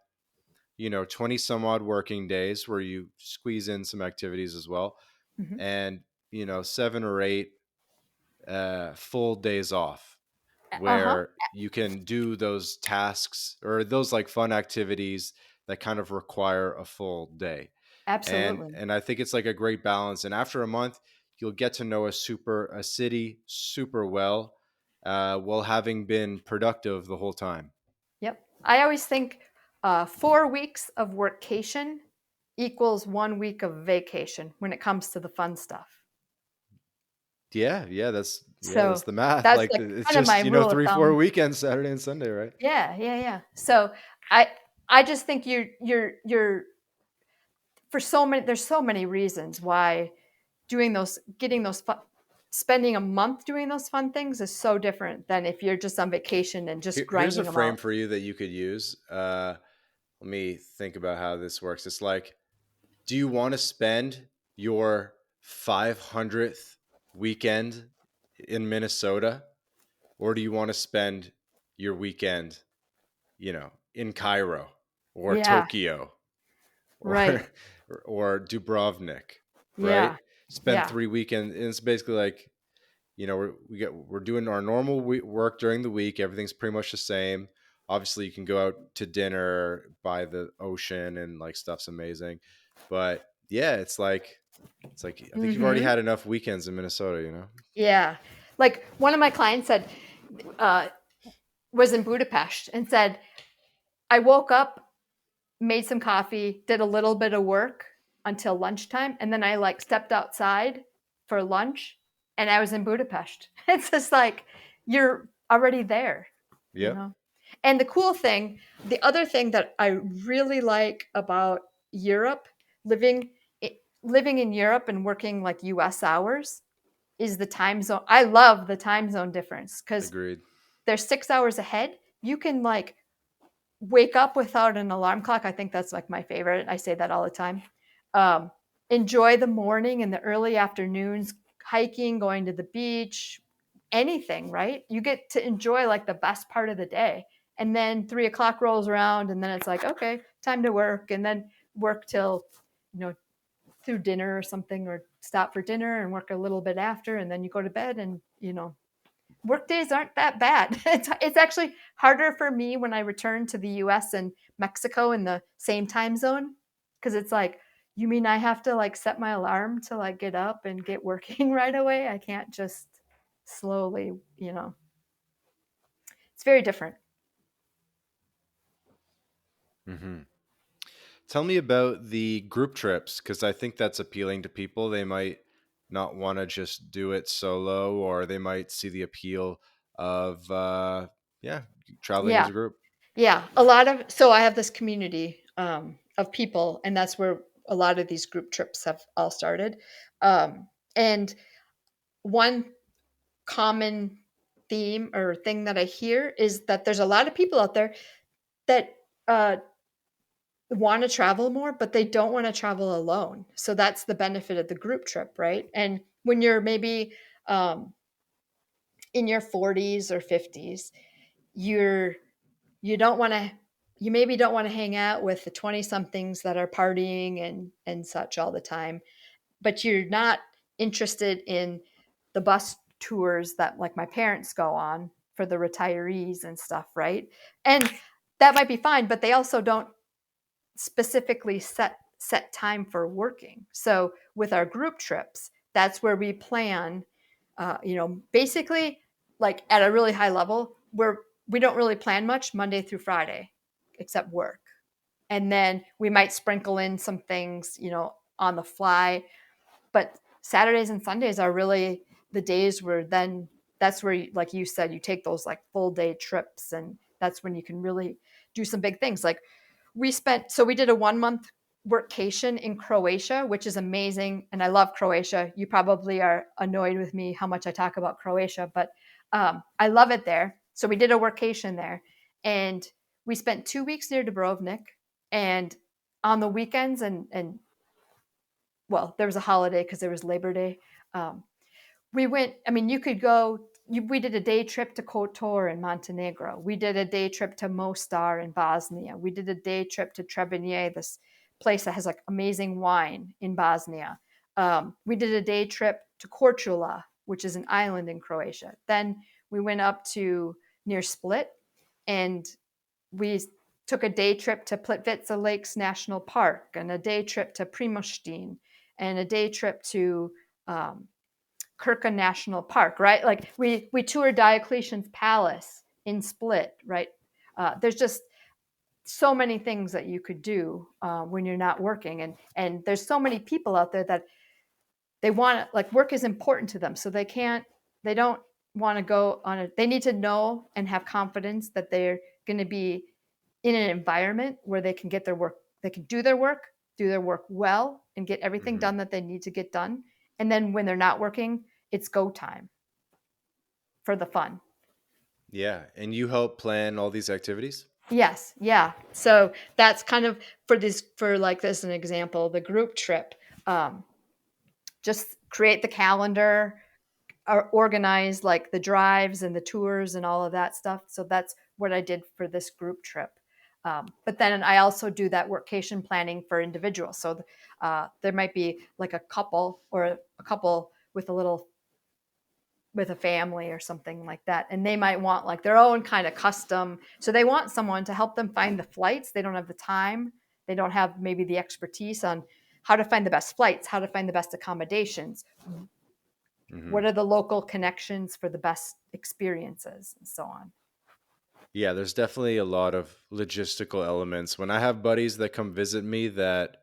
20 some odd working days where you squeeze in some activities as well. mhm. And, 7 or 8 full days off Uh-huh. where you can do those tasks or those like fun activities that kind of require a full day. and Absolutely. and I think it's like a great balance. And after a month, you'll get to know a city super well, while having been productive the whole time. Yep. I always think 4 weeks of workation equals 1 week of vacation when it comes to the fun stuff. Yeah, that's So the math. that's Like like it's kind of my just, rule of 3 4 thumb. weekends, Saturday and Sunday, right? Yeah, yeah, yeah. So I I just think you're for so many there's so many reasons why doing those getting those fun spending a month doing those fun things is so different than if you're just on vacation and just Here's a grinding them frame out. for you that you could use. Let me think about how this works. It's like, do you want to spend your 500th weekend in Minnesota, or do you want to spend your weekend, in Cairo or Yeah, Tokyo or right. or Dubrovnik, right? Yeah. Spend Yeah. 3 weekends, and it's basically like, we're doing our normal work during the week. Everything's pretty much the same. Obviously, you can go out to dinner by the ocean and like stuff's amazing, but yeah, it's like I think you've already Mhm. had enough weekends in Minnesota. Yeah. Like one of my clients said, uh, was in Budapest and said, I woke up, made some coffee, did a little bit of work until lunchtime, and then I like stepped outside for lunch and I was in Budapest. It's just like you're already there, you Yep, know? And the cool thing, the other thing that I really like about Europe, living living in Europe and working like US hours is the time zone. I love the time zone difference cuz agreed. they're 6 hours ahead. You can like wake up without an alarm clock. I think that's like my favorite. I say that all the time. Um, enjoy the morning and the early afternoons, hiking, going to the beach, anything, right? You get to enjoy like the best part of the day. And then 3 o'clock rolls around, and then it's like, okay, time to work. And then work till, you know, through dinner or something, or stop for dinner and work a little bit after. And then you go to bed and, work days aren't that bad. It's actually harder for me when I return to the US and Mexico in the same time zone because it's like, you mean I have to like set my alarm to like get up and get working right away? I can't just slowly, it's very different. Hmm. Tell me about the group trips, because I think that's appealing to people. They might not want to just do it solo, or they might see the appeal of, yeah, traveling as Yeah. a group. Yeah. So I have this community of people, and that's where a lot of these group trips have all started. And one common theme or thing that I hear is that there's a lot of people out there that want to travel more, but they don't want to travel alone. So that's the benefit of the group trip, right? And when you're maybe um, in your 40s or 50s, you're you don't want to you maybe don't want to hang out with the 20 somethings that are partying and such all the time, but you're not interested in the bus tours that like my parents go on for the retirees and stuff, right? And that might be fine, but they also don't specifically set time for working. So with our group trips, that's where we plan, basically like at a really high level where we don't really plan much Monday through Friday, except work. And then we might sprinkle in some things, on the fly. But Saturdays and Sundays are really the days where then that's where, like you said, you take those like full day trips, and that's when you can really do some big things. Like we did a 1 month workation in Croatia, which is amazing. And I love Croatia. You probably are annoyed with me how much I talk about Croatia, but I love it there. So we did a workation there, and we spent 2 weeks near Dubrovnik. And on the weekends, and well, there was a holiday because there was Labor Day. Um, we went, I mean, you could go, we did a day trip to Kotor in Montenegro. We did a day trip to Mostar in Bosnia. We did a day trip to Trebinje, this place that has like amazing wine in Bosnia. We did a day trip to Korčula, which is an island in Croatia. Then we went up to near Split, and we took a day trip to Plitvice Lakes National Park, and a day trip to Primošten, and a day trip to Krka National Park, right? Like we toured Diocletian's Palace in Split, right? There's just so many things that you could do when you're not working, and there's so many people out there that they want to, like, work is important to them, so they don't want to go on a, they need to know and have confidence that they're going to be in an environment where they can get their work, they can do their work well, and get everything Hmm. done that they need to get done. And then when they're not working, it's go time for the fun. Yeah, and you help plan all these activities? Yes, yeah. So that's kind of for this, for like this an example, the group trip. Um, just create the calendar, or organize like the drives and the tours and all of that stuff. So that's what I did for this group trip. But then I also do that workation planning for individuals. So there might be like a couple, or a couple with a little, with a family or something like that, and they might want like their own kind of custom, so they want someone to help them find the flights. They don't have the time, they don't have maybe the expertise on how to find the best flights, how to find the best accommodations, Hmm. what are the local connections for the best experiences, and so on. Yeah, there's definitely a lot of logistical elements. When I have buddies that come visit me that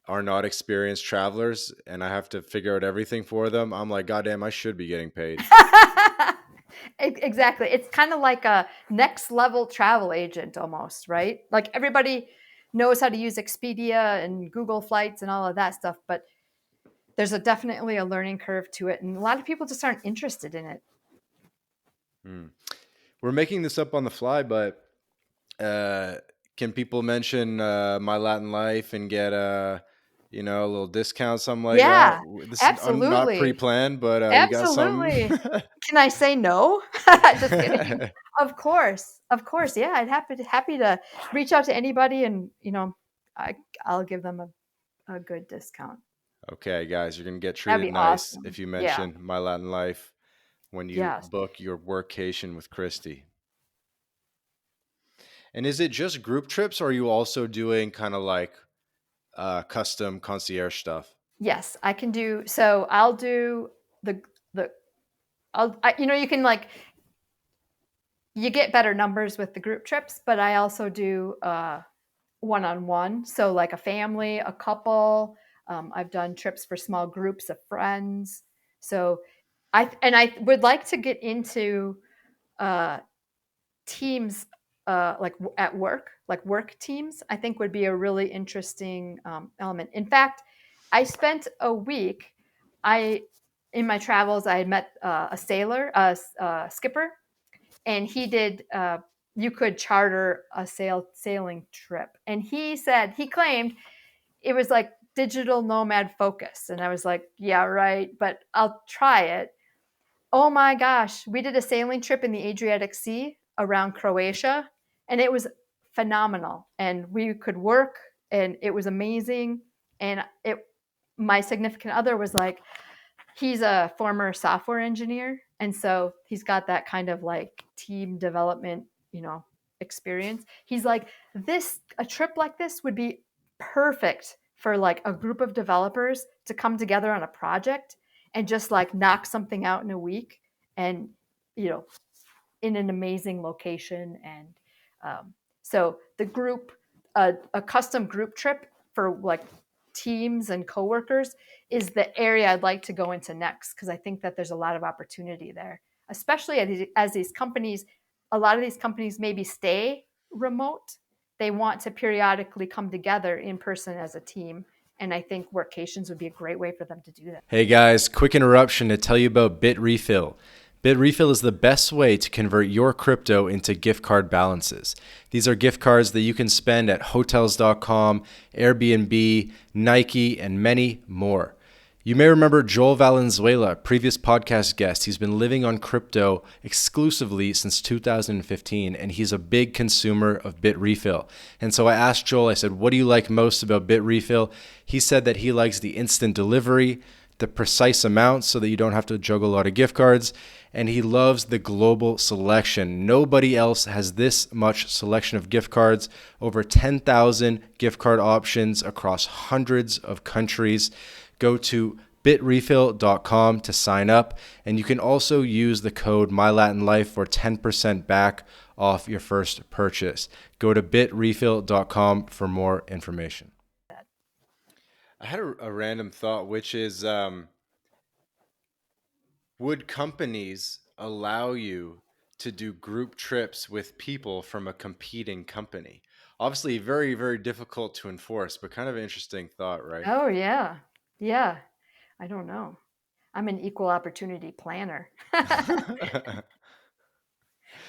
are not experienced travelers and I have to figure out everything for them, I'm like, God damn, I should be getting paid. Exactly, it's kind of like a next level travel agent almost, right? Like everybody knows how to use Expedia and Google Flights and all of that stuff, but there's definitely a learning curve to it, and a lot of people just aren't interested in it. Hmm. We're making this up on the fly, but uh, can people mention My Latin Life and get a little discount, something like that? Yeah, This is not absolutely, pre-planned, but you got some. absolutely. Can I say no? Just kidding. Of course, yeah, I'd happy to reach out to anybody, and I I'll give them a good discount. Okay, guys, you're gonna get That'd treated be nice awesome. if you Yeah. mention My Latin Life when you Yes. book your workation with Kristie. And is it just group trips, or are you also doing kind of like custom concierge stuff? Yes, I can do. So I'll do the you can like, you get better numbers with the group trips, but I also do one-on-one. So like a family, a couple. I've done trips for small groups of friends. So I would like to get into uh, teams, like at work, like work teams. I think would be a really interesting element. In fact, I spent a week. I In my travels, I had met a sailor, a skipper, and he did. You could charter a sailing trip, and he claimed it was like digital nomad focus, and I was like, yeah, right, but I'll try it. Oh my gosh, we did a sailing trip in the Adriatic Sea around Croatia, and it was phenomenal. And we could work, and it was amazing. And my significant other was like, he's a former software engineer, and so he's got that kind of like team development, experience. He's like, this a trip like this would be perfect for like a group of developers to come together on a project and just like knock something out in a week, and you know in an amazing location. And so the group, a custom group trip for like teams and coworkers is the area I'd like to go into next, because I think that there's a lot of opportunity there. especially as these companies, a lot of these companies maybe stay remote. They want to periodically come together in person as a team. And I think workations would be a great way for them to do that. Hey guys, quick interruption to tell you about BitRefill. BitRefill is the best way to convert your crypto into gift card balances. These are gift cards that you can spend at hotels.com, Airbnb, Nike, and many more. You may remember Joel Valenzuela, previous podcast guest. He's been living on crypto exclusively since 2015, and he's a big consumer of BitRefill. And so I asked Joel, I said, what do you like most about BitRefill? He said that he likes the instant delivery, the precise amounts so that you don't have to juggle a lot of gift cards, and he loves the global selection. Nobody else has this much selection of gift cards, over 10,000 gift card options across hundreds of countries. Go to bitrefill.com to sign up, and you can also use the code MyLatinLife for 10% back off your first purchase. Go to bitrefill.com for more information. I had a random thought, which is would companies allow you to do group trips with people from a competing company? Obviously, very, very difficult to enforce, but kind of an interesting thought, right? Oh, yeah. Yeah. I don't know. I'm an equal opportunity planner.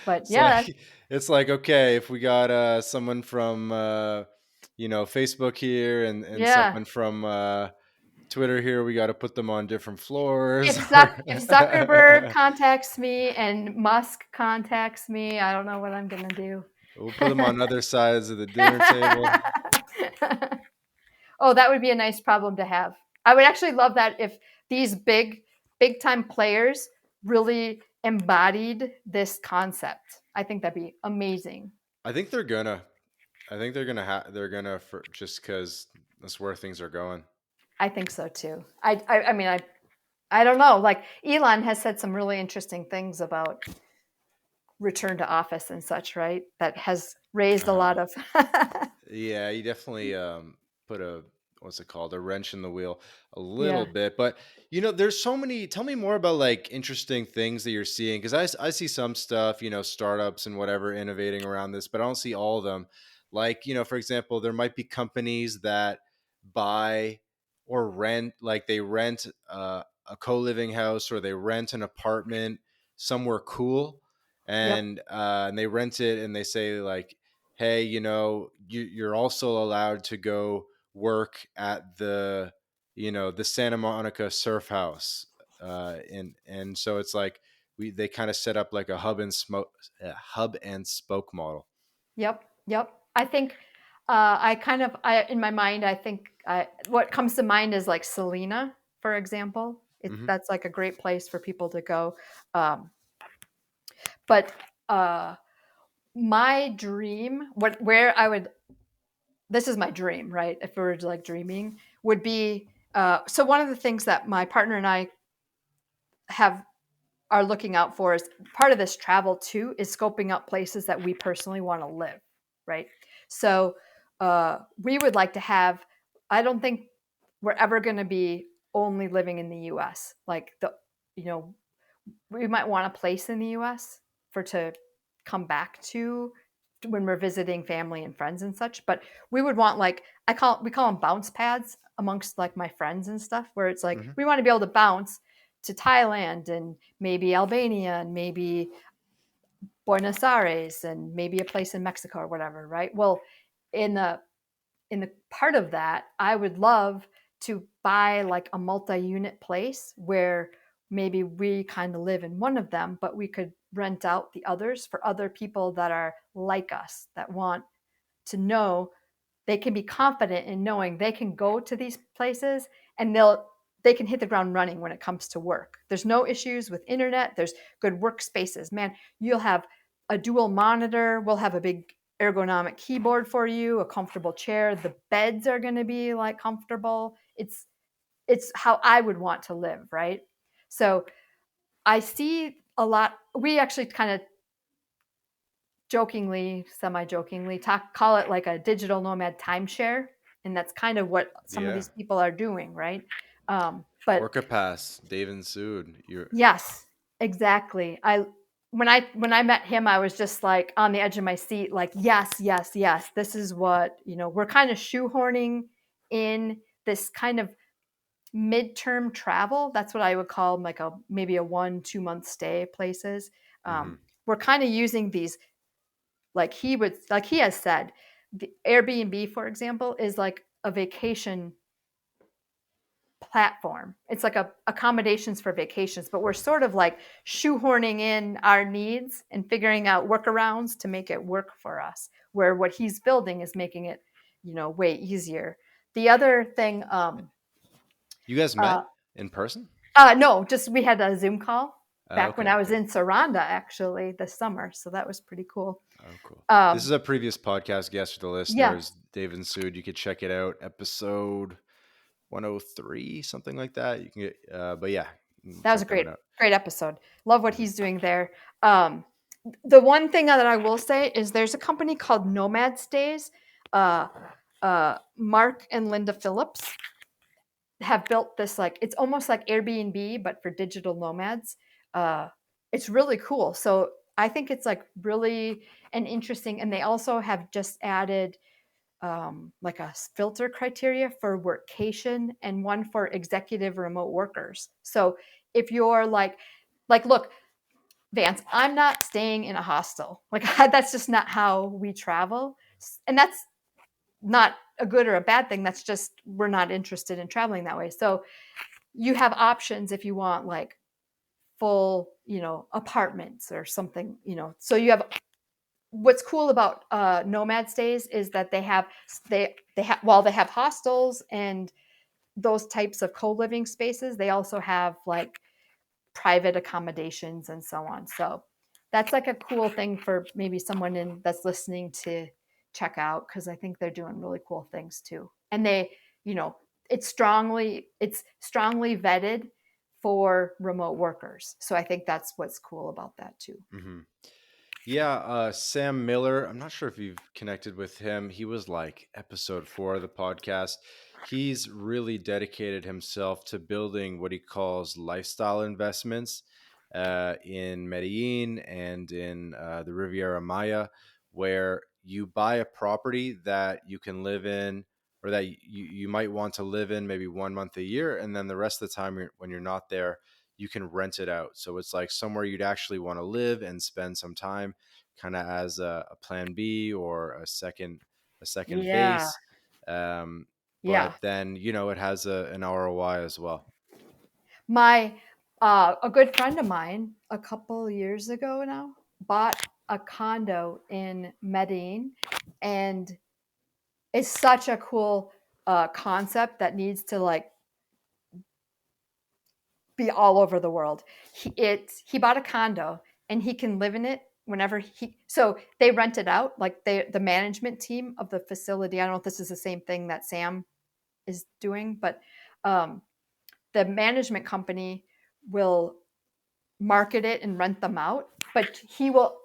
But It's yeah, like it's like okay, if we got someone from Facebook here and yeah. someone from Twitter here, we got to put them on different floors. If Zuckerberg contacts me and Musk contacts me, I don't know what I'm gonna do. We'll put them on other sides of the dinner table. Oh, that would be a nice problem to have. I would actually love that if these big time players really embodied this concept. I think that'd be amazing. I think they're gonna. I think they're gonna for just because that's where things are going. I think so too. I mean, I don't know. Like Elon has said some really interesting things about return to office and such, right? That has raised a Uh-huh. lot of Yeah, you definitely put a what's it called, a wrench in the wheel a little yeah. bit. But there's so many. Tell me more about like interesting things that you're seeing because I see some stuff, startups and whatever innovating around this, but I don't see all of them. Like for example, there might be companies that buy or rent, like they rent a co-living house or they rent an apartment somewhere cool, Yep. and they rent it and they say like hey, you're also allowed to go work at the Santa Monica Surf House, and so it's like they kind of set up like a hub and spoke model. Yep. Yep. I think I in my mind I think what comes to mind is like Selena, for example. Hmm. That's like a great place for people to go. Um, but uh, my dream, what where I would this is my dream, right? If we were like dreaming, would be so one of the things that my partner and I have are looking out for is part of this travel too is scoping out places that we personally want to live, right? So we would like to have. I don't think we're ever going to be only living in the U.S. Like you know, we might want a place in the U.S. for to come back to when we're visiting family and friends and such. But we would want like we call them bounce pads amongst like my friends and stuff, where it's like Hmm. we want to be able to bounce to Thailand and maybe Albania and maybe Buenos Aires and maybe a place in Mexico or whatever, right? Well, in the in the part of that, I would love to buy like a multi-unit place where maybe we kind of live in one of them, but we could rent out the others for other people that are like us, that want to know they can be confident in knowing they can go to these places and they can hit the ground running when it comes to work. There's no issues with internet. There's good workspaces. Man, you'll have a dual monitor. We'll have a big ergonomic keyboard for you, a comfortable chair. The beds are going to be like comfortable. It's how I would want to live, right? So I see a lot. We actually kind of jokingly, semi-jokingly, call it like a digital nomad timeshare, and that's kind of what some of Yeah, these people are doing, right? But Orca Pass, Dave and Sood. You're yes, Exactly. I when I met him, I was just like on the edge of my seat, like, yes, yes, yes. This is what, we're kind of shoehorning in this kind of midterm travel. That's what I would call like a maybe a 1-2 month stay places. Hmm. We're kind of using these, like he has said, the Airbnb, for example, is like a vacation platform. It's like a accommodations for vacations, but we're sort of like shoehorning in our needs and figuring out workarounds to make it work for us. Where what he's building is making it, way easier. The other thing, You guys uh, met in person? no, just we had a Zoom call back when Okay, I was okay. in Saranda actually this summer, so that was pretty cool. Oh, cool. This is Um, a previous podcast guest for the yeah, listeners, David and Sood. You could check it out, episode 103, something like that. You can get, but yeah, you can that was a check that great one out. great episode. Love what Mhm. he's doing there. Um, the one thing that I will say is there's a company called Nomad Stays. Uh, Mark and Linda Phillips have built this, like, it's almost like Airbnb but for digital nomads. Uh, it's really cool. So I think it's like really an interesting, and they also have just added like a filter criteria for workcation and one for executive remote workers. So if you're like look, Vance, I'm not staying in a hostel. Like that's just not how we travel. And that's not a good or a bad thing. That's just we're not interested in traveling that way. So you have options if you want like full, apartments or something, So you have what's cool about nomad stays is that they have while they have hostels and those types of co-living spaces, they also have like private accommodations and so on. So that's like a cool thing for maybe someone that's listening to check out, because I think they're doing really cool things too. And you know, it's strongly vetted for remote workers. So I think that's what's cool about that too. Mhm. Yeah, Sam Miller. I'm not sure if you've connected with him. He was like episode 4 of the podcast. He's really dedicated himself to building what he calls lifestyle investments in Medellin and in the Riviera Maya, where you buy a property that you can live in or that you might want to live in maybe 1 month a year. And then the rest of the time, when you're not there, you can rent it out. So it's like somewhere you'd actually want to live and spend some time, kind of as a plan B or a second Yeah. base. Um, Yeah. but then it has an ROI as well. My a good friend of mine a couple years ago now bought a condo in Medellin, and it's such a cool concept that needs to like be all over the world. He bought a condo and he can live in it whenever so they rent it out, like the management team of the facility. I don't know if this is the same thing that Sam is doing, but um, the management company will market it and rent them out. But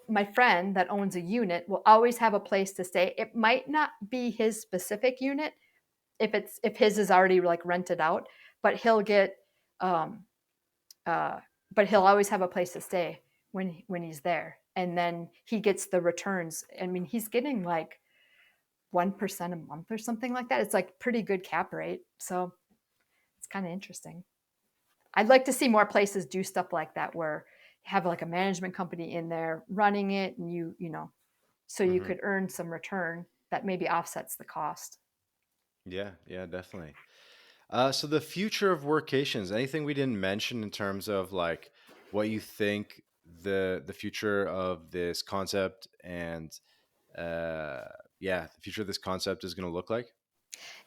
my friend that owns a unit will always have a place to stay. It might not be his specific unit if his is already like rented out, but um, uh, he'll always have a place to stay when he's there, and then he gets the returns. I mean, he's getting like 1% a month or something like that. It's like pretty good cap rate, so it's kind of interesting. I'd like to see more places do stuff like that where you have like a management company in there running it, and so you Hmm. could earn some return that maybe offsets the cost. Yeah, yeah, definitely. So the future of workations, anything we didn't mention in terms of like what you think the future of this concept and uh yeah, the future of this concept is going to look like?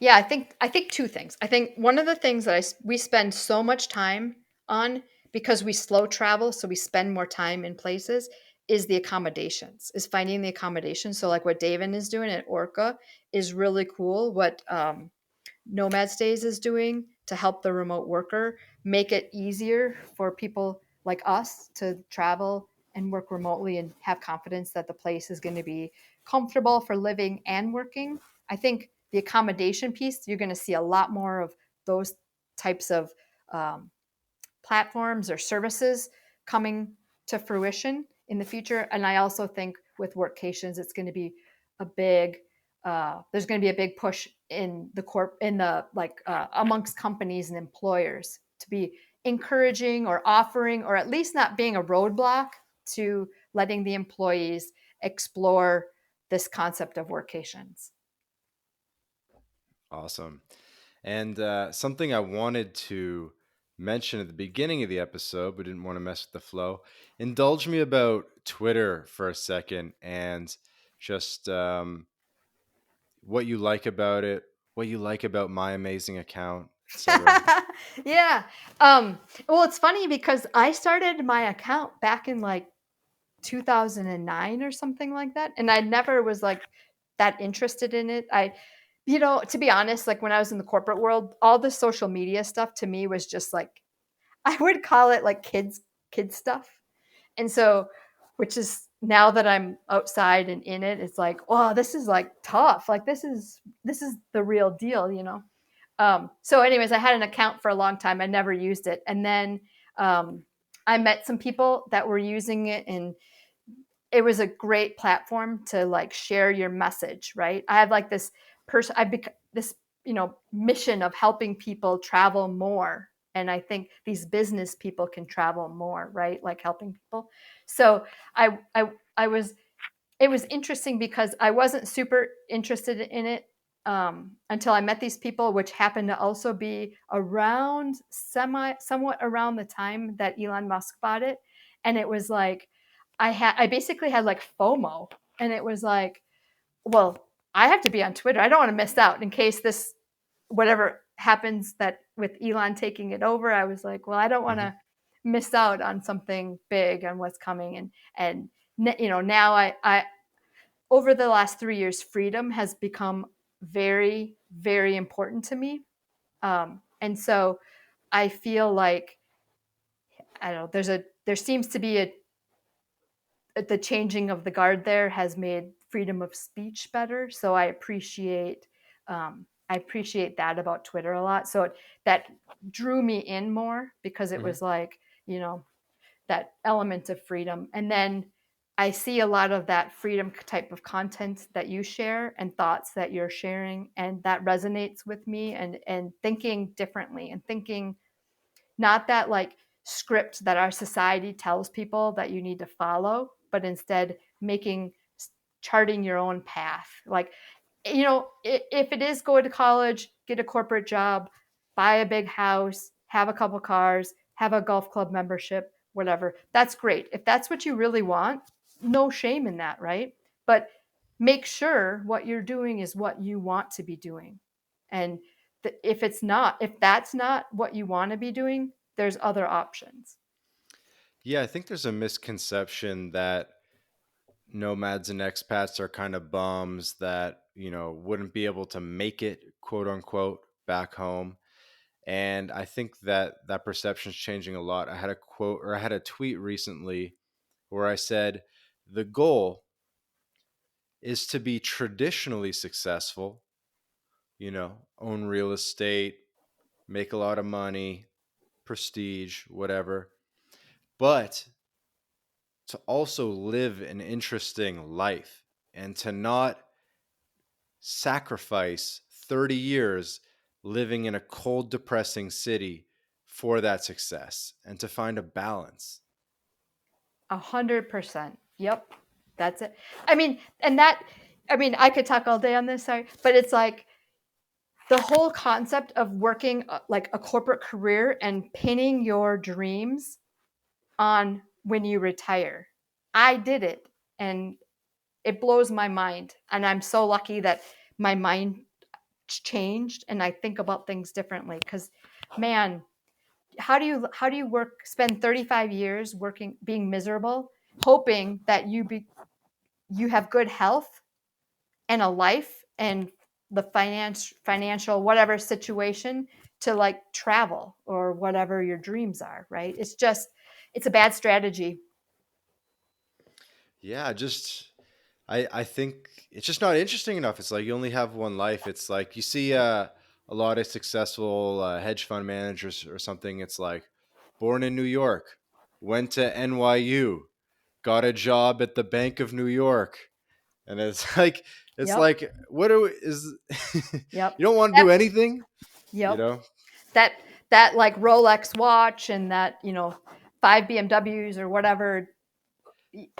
Yeah, I think two things. I think one of the things that we spend so much time on because we slow travel, so we spend more time in places, is the accommodations, is finding the accommodations. So like what David is doing at Orca is really cool. What Nomad Stays is doing to help the remote worker make it easier for people like us to travel and work remotely and have confidence that the place is going to be comfortable for living and working. I think the accommodation piece, you're going to see a lot more of those types of um, platforms or services coming to fruition in the future. And I also think with workations, it's going to be a big there's going to be a big push in the like amongst companies and employers to be encouraging or offering or at least not being a roadblock to letting the employees explore this concept of workations. Awesome. And something I wanted to mention at the beginning of the episode, but didn't want to mess with the flow. Indulge me about Twitter for a second and just what you like about it, what you like about my amazing account, etc. Yeah. Well, it's funny because I started my account back in like 2009 or something like that. And I never was like that interested in it. To be honest, like when I was in the corporate world, all the social media stuff to me was just like, I would call it like kids stuff. And so, which is now that I'm outside and in it, it's like, oh, this is like tough. Like this is the real deal. So, anyways, I had an account for a long time. I never used it, and then um, I met some people that were using it, and it was a great platform to like share your message. Right? I have like this person. This mission of helping people travel more, and I think these business people can travel more. Right? Like helping people. So I was it was interesting because I wasn't super interested in it until I met these people, which happened to also be around somewhat around the time that Elon Musk bought it. And it was like, I basically had like FOMO, and it was like, well, I have to be on Twitter. I don't want to miss out in case this, whatever happens that with Elon taking it over. I was like, well, I don't want Hmm. to miss out on something big and what's coming. And now I over the last 3 years, freedom has become very, very important to me. And so I feel like, I don't know, there seems to be the changing of the guard there has made freedom of speech better. So I appreciate that about Twitter a lot. So that drew me in more because it Hmm. was like, you know, that element of freedom. And then I see a lot of that freedom type of content that you share and thoughts that you're sharing, and that resonates with me, and thinking differently and thinking not that like script that our society tells people that you need to follow, but instead making charting your own path. Like, if it is go to college, get a corporate job, buy a big house, have a couple cars, have a golf club membership, whatever, that's great. If that's what you really want, no shame in that, right? But make sure what you're doing is what you want to be doing. And if that's not what you want to be doing, there's other options. Yeah, I think there's a misconception that nomads and expats are kind of bums that, wouldn't be able to make it, quote unquote, back home. And I think that that perception is changing a lot. I had a quote or I had a tweet recently where I said, the goal is to be traditionally successful, own real estate, make a lot of money, prestige, whatever, but to also live an interesting life and to not sacrifice 30 years living in a cold, depressing city for that success and to find a balance. 100%. Yep. That's it. I mean, and that, I mean, I could talk all day on this, sorry, but it's like the whole concept of working like a corporate career and pinning your dreams on when you retire. I did it, and it blows my mind. And I'm so lucky that my mind changed and I think about things differently because, man, how do you spend 35 years working, being miserable, hoping that you have good health and a life and the financial whatever situation to like travel or whatever your dreams are, right? It's a bad strategy. Yeah, I think it's just not interesting enough. It's like you only have one life. It's like you see a lot of successful hedge fund managers or something. It's like born in New York, went to NYU, got a job at the Bank of New York. And it's like, Yep. what do is Yep. you don't want to That, do anything, you yep. know? That that like Rolex watch and that, 5 BMWs or whatever.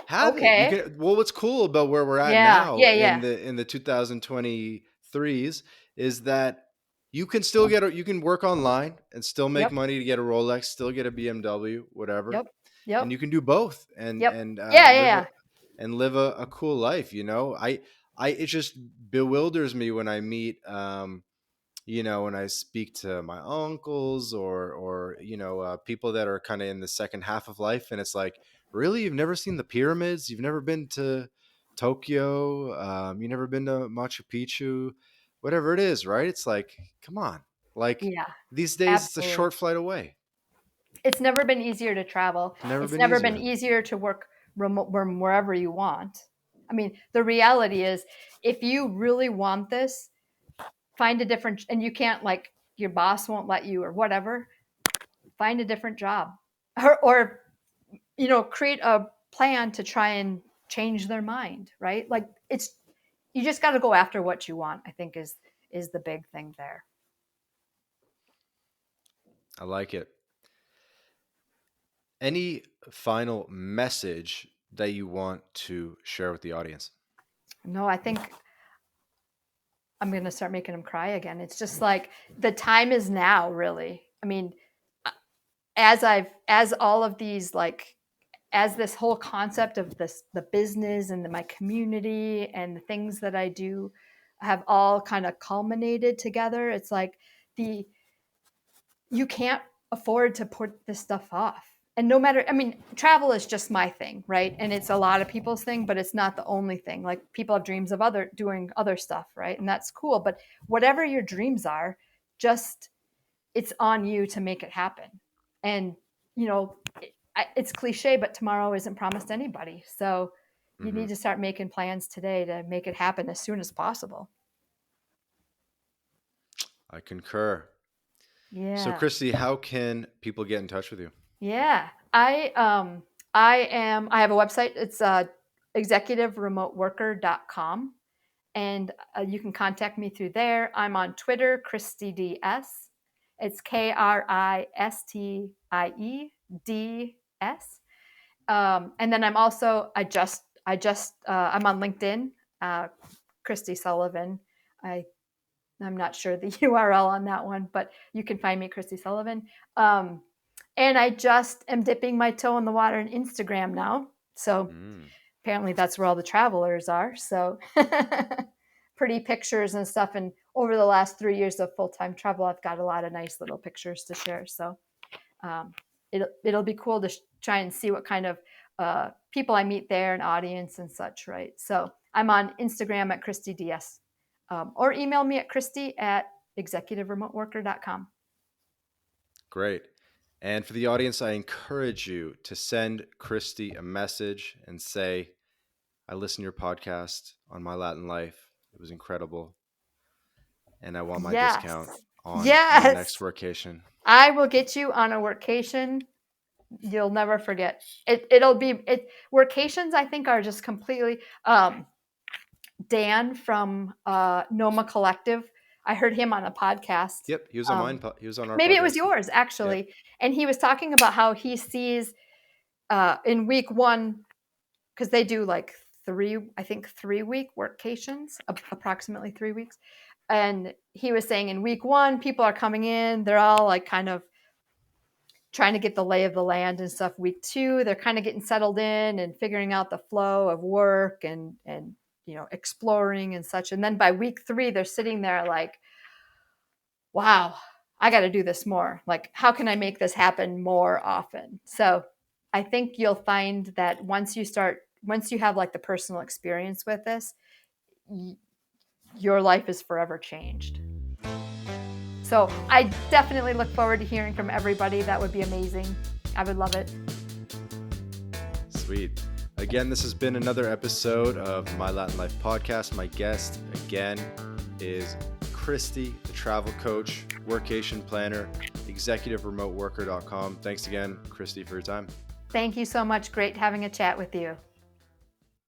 Have it. You Okay. can. Well, what's cool about where we're at Yeah. now Yeah. in Yeah. the 2023s is that you can still you can work online and still make Yep. money to get a Rolex, still get a BMW, whatever, Yep. and Yep. you can do both and Yep. Yeah. Yeah. live Yeah. a cool life. I it just bewilders me when I meet when I speak to my uncles or people that are kind of in the second half of life, and it's like, really, you've never seen the pyramids, you've never been to Tokyo, you've never been to Machu Picchu, whatever it is, right? It's like, come on, like Yeah. these days it's a Absolutely. short flight away. It's never been easier to travel. Never It's been never been easier. easier to work remote from wherever you want. I mean, the reality is, if you really want this, find a different, and you can't, like, your boss won't let you or whatever, find a different job, or create a plan to try and change their mind, right? Like, it's, you just got to go after what you want, I think, is the big thing there. I like it. Any final message that you want to share with the audience? No, I think I'm going to start making them cry again. It's just like the time is now, really. I mean, as all of these, like, as this whole concept of the business and my community and the things that I do have all kind of culminated together, it's like, the you can't afford to put this stuff off. And no matter, I mean, travel is just my thing, right? And it's a lot of people's thing, but it's not the only thing. Like, people have dreams of doing other stuff, right? And that's cool. But whatever your dreams are, just, it's on you to make it happen. And, it's cliche, but tomorrow isn't promised to anybody. So you Hmm. need to start making plans today to make it happen as soon as possible. I concur. So, Yeah. Kristie, how can people get in touch with you? Yeah. I have a website. It's executiveremoteworker.com, and you can contact me through there. I'm on Twitter, Kristie DS. It's KRISTIEDS. And then I'm on LinkedIn, uh, Kristie Sullivan. I I'm not sure the URL on that one, but you can find me, Kristie Sullivan. Um, and I just am dipping my toe in the water in Instagram now. So Mm. apparently that's where all the travelers are. So pretty pictures and stuff. And over the last 3 years of full time travel, I've got a lot of nice little pictures to share. So um, it'll be cool to try and see what kind of people I meet there and audience and such, right? So I'm on Instagram at Kristie DS, or email me at Kristie at executiveremoteworker.com. Great. And for the audience, I encourage you to send Kristie a message and say, I listened to your podcast on My Latin Life. It was incredible. And I want my Yes. discount on my next Yes. workation. I will get you on a workation. You'll never forget. It'll be it workations, I think, are just completely Dan from Noma Collective. I heard him on a podcast. Yep, he was on mine. Um, He was on our maybe it was podcast. yours, Yep. actually. And he was talking about how he sees in week one, because they do like 3 week workations, approximately 3 weeks. And he was saying in week one, people are coming in, they're all like kind of trying to get the lay of the land and stuff. Week two, they're kind of getting settled in and figuring out the flow of work and exploring and such. And then by week three, they're sitting there like, wow, I got to do this more. Like, how can I make this happen more often? So I think you'll find that once you have like the personal experience with this, your life is forever changed. So I definitely look forward to hearing from everybody. That would be amazing. I would love it. Sweet. Again, this has been another episode of My Latin Life podcast. My guest, again, is Kristie, the travel coach, workation planner, executiveremoteworker.com. Thanks again, Kristie, for your time. Thank you so much. Great having a chat with you.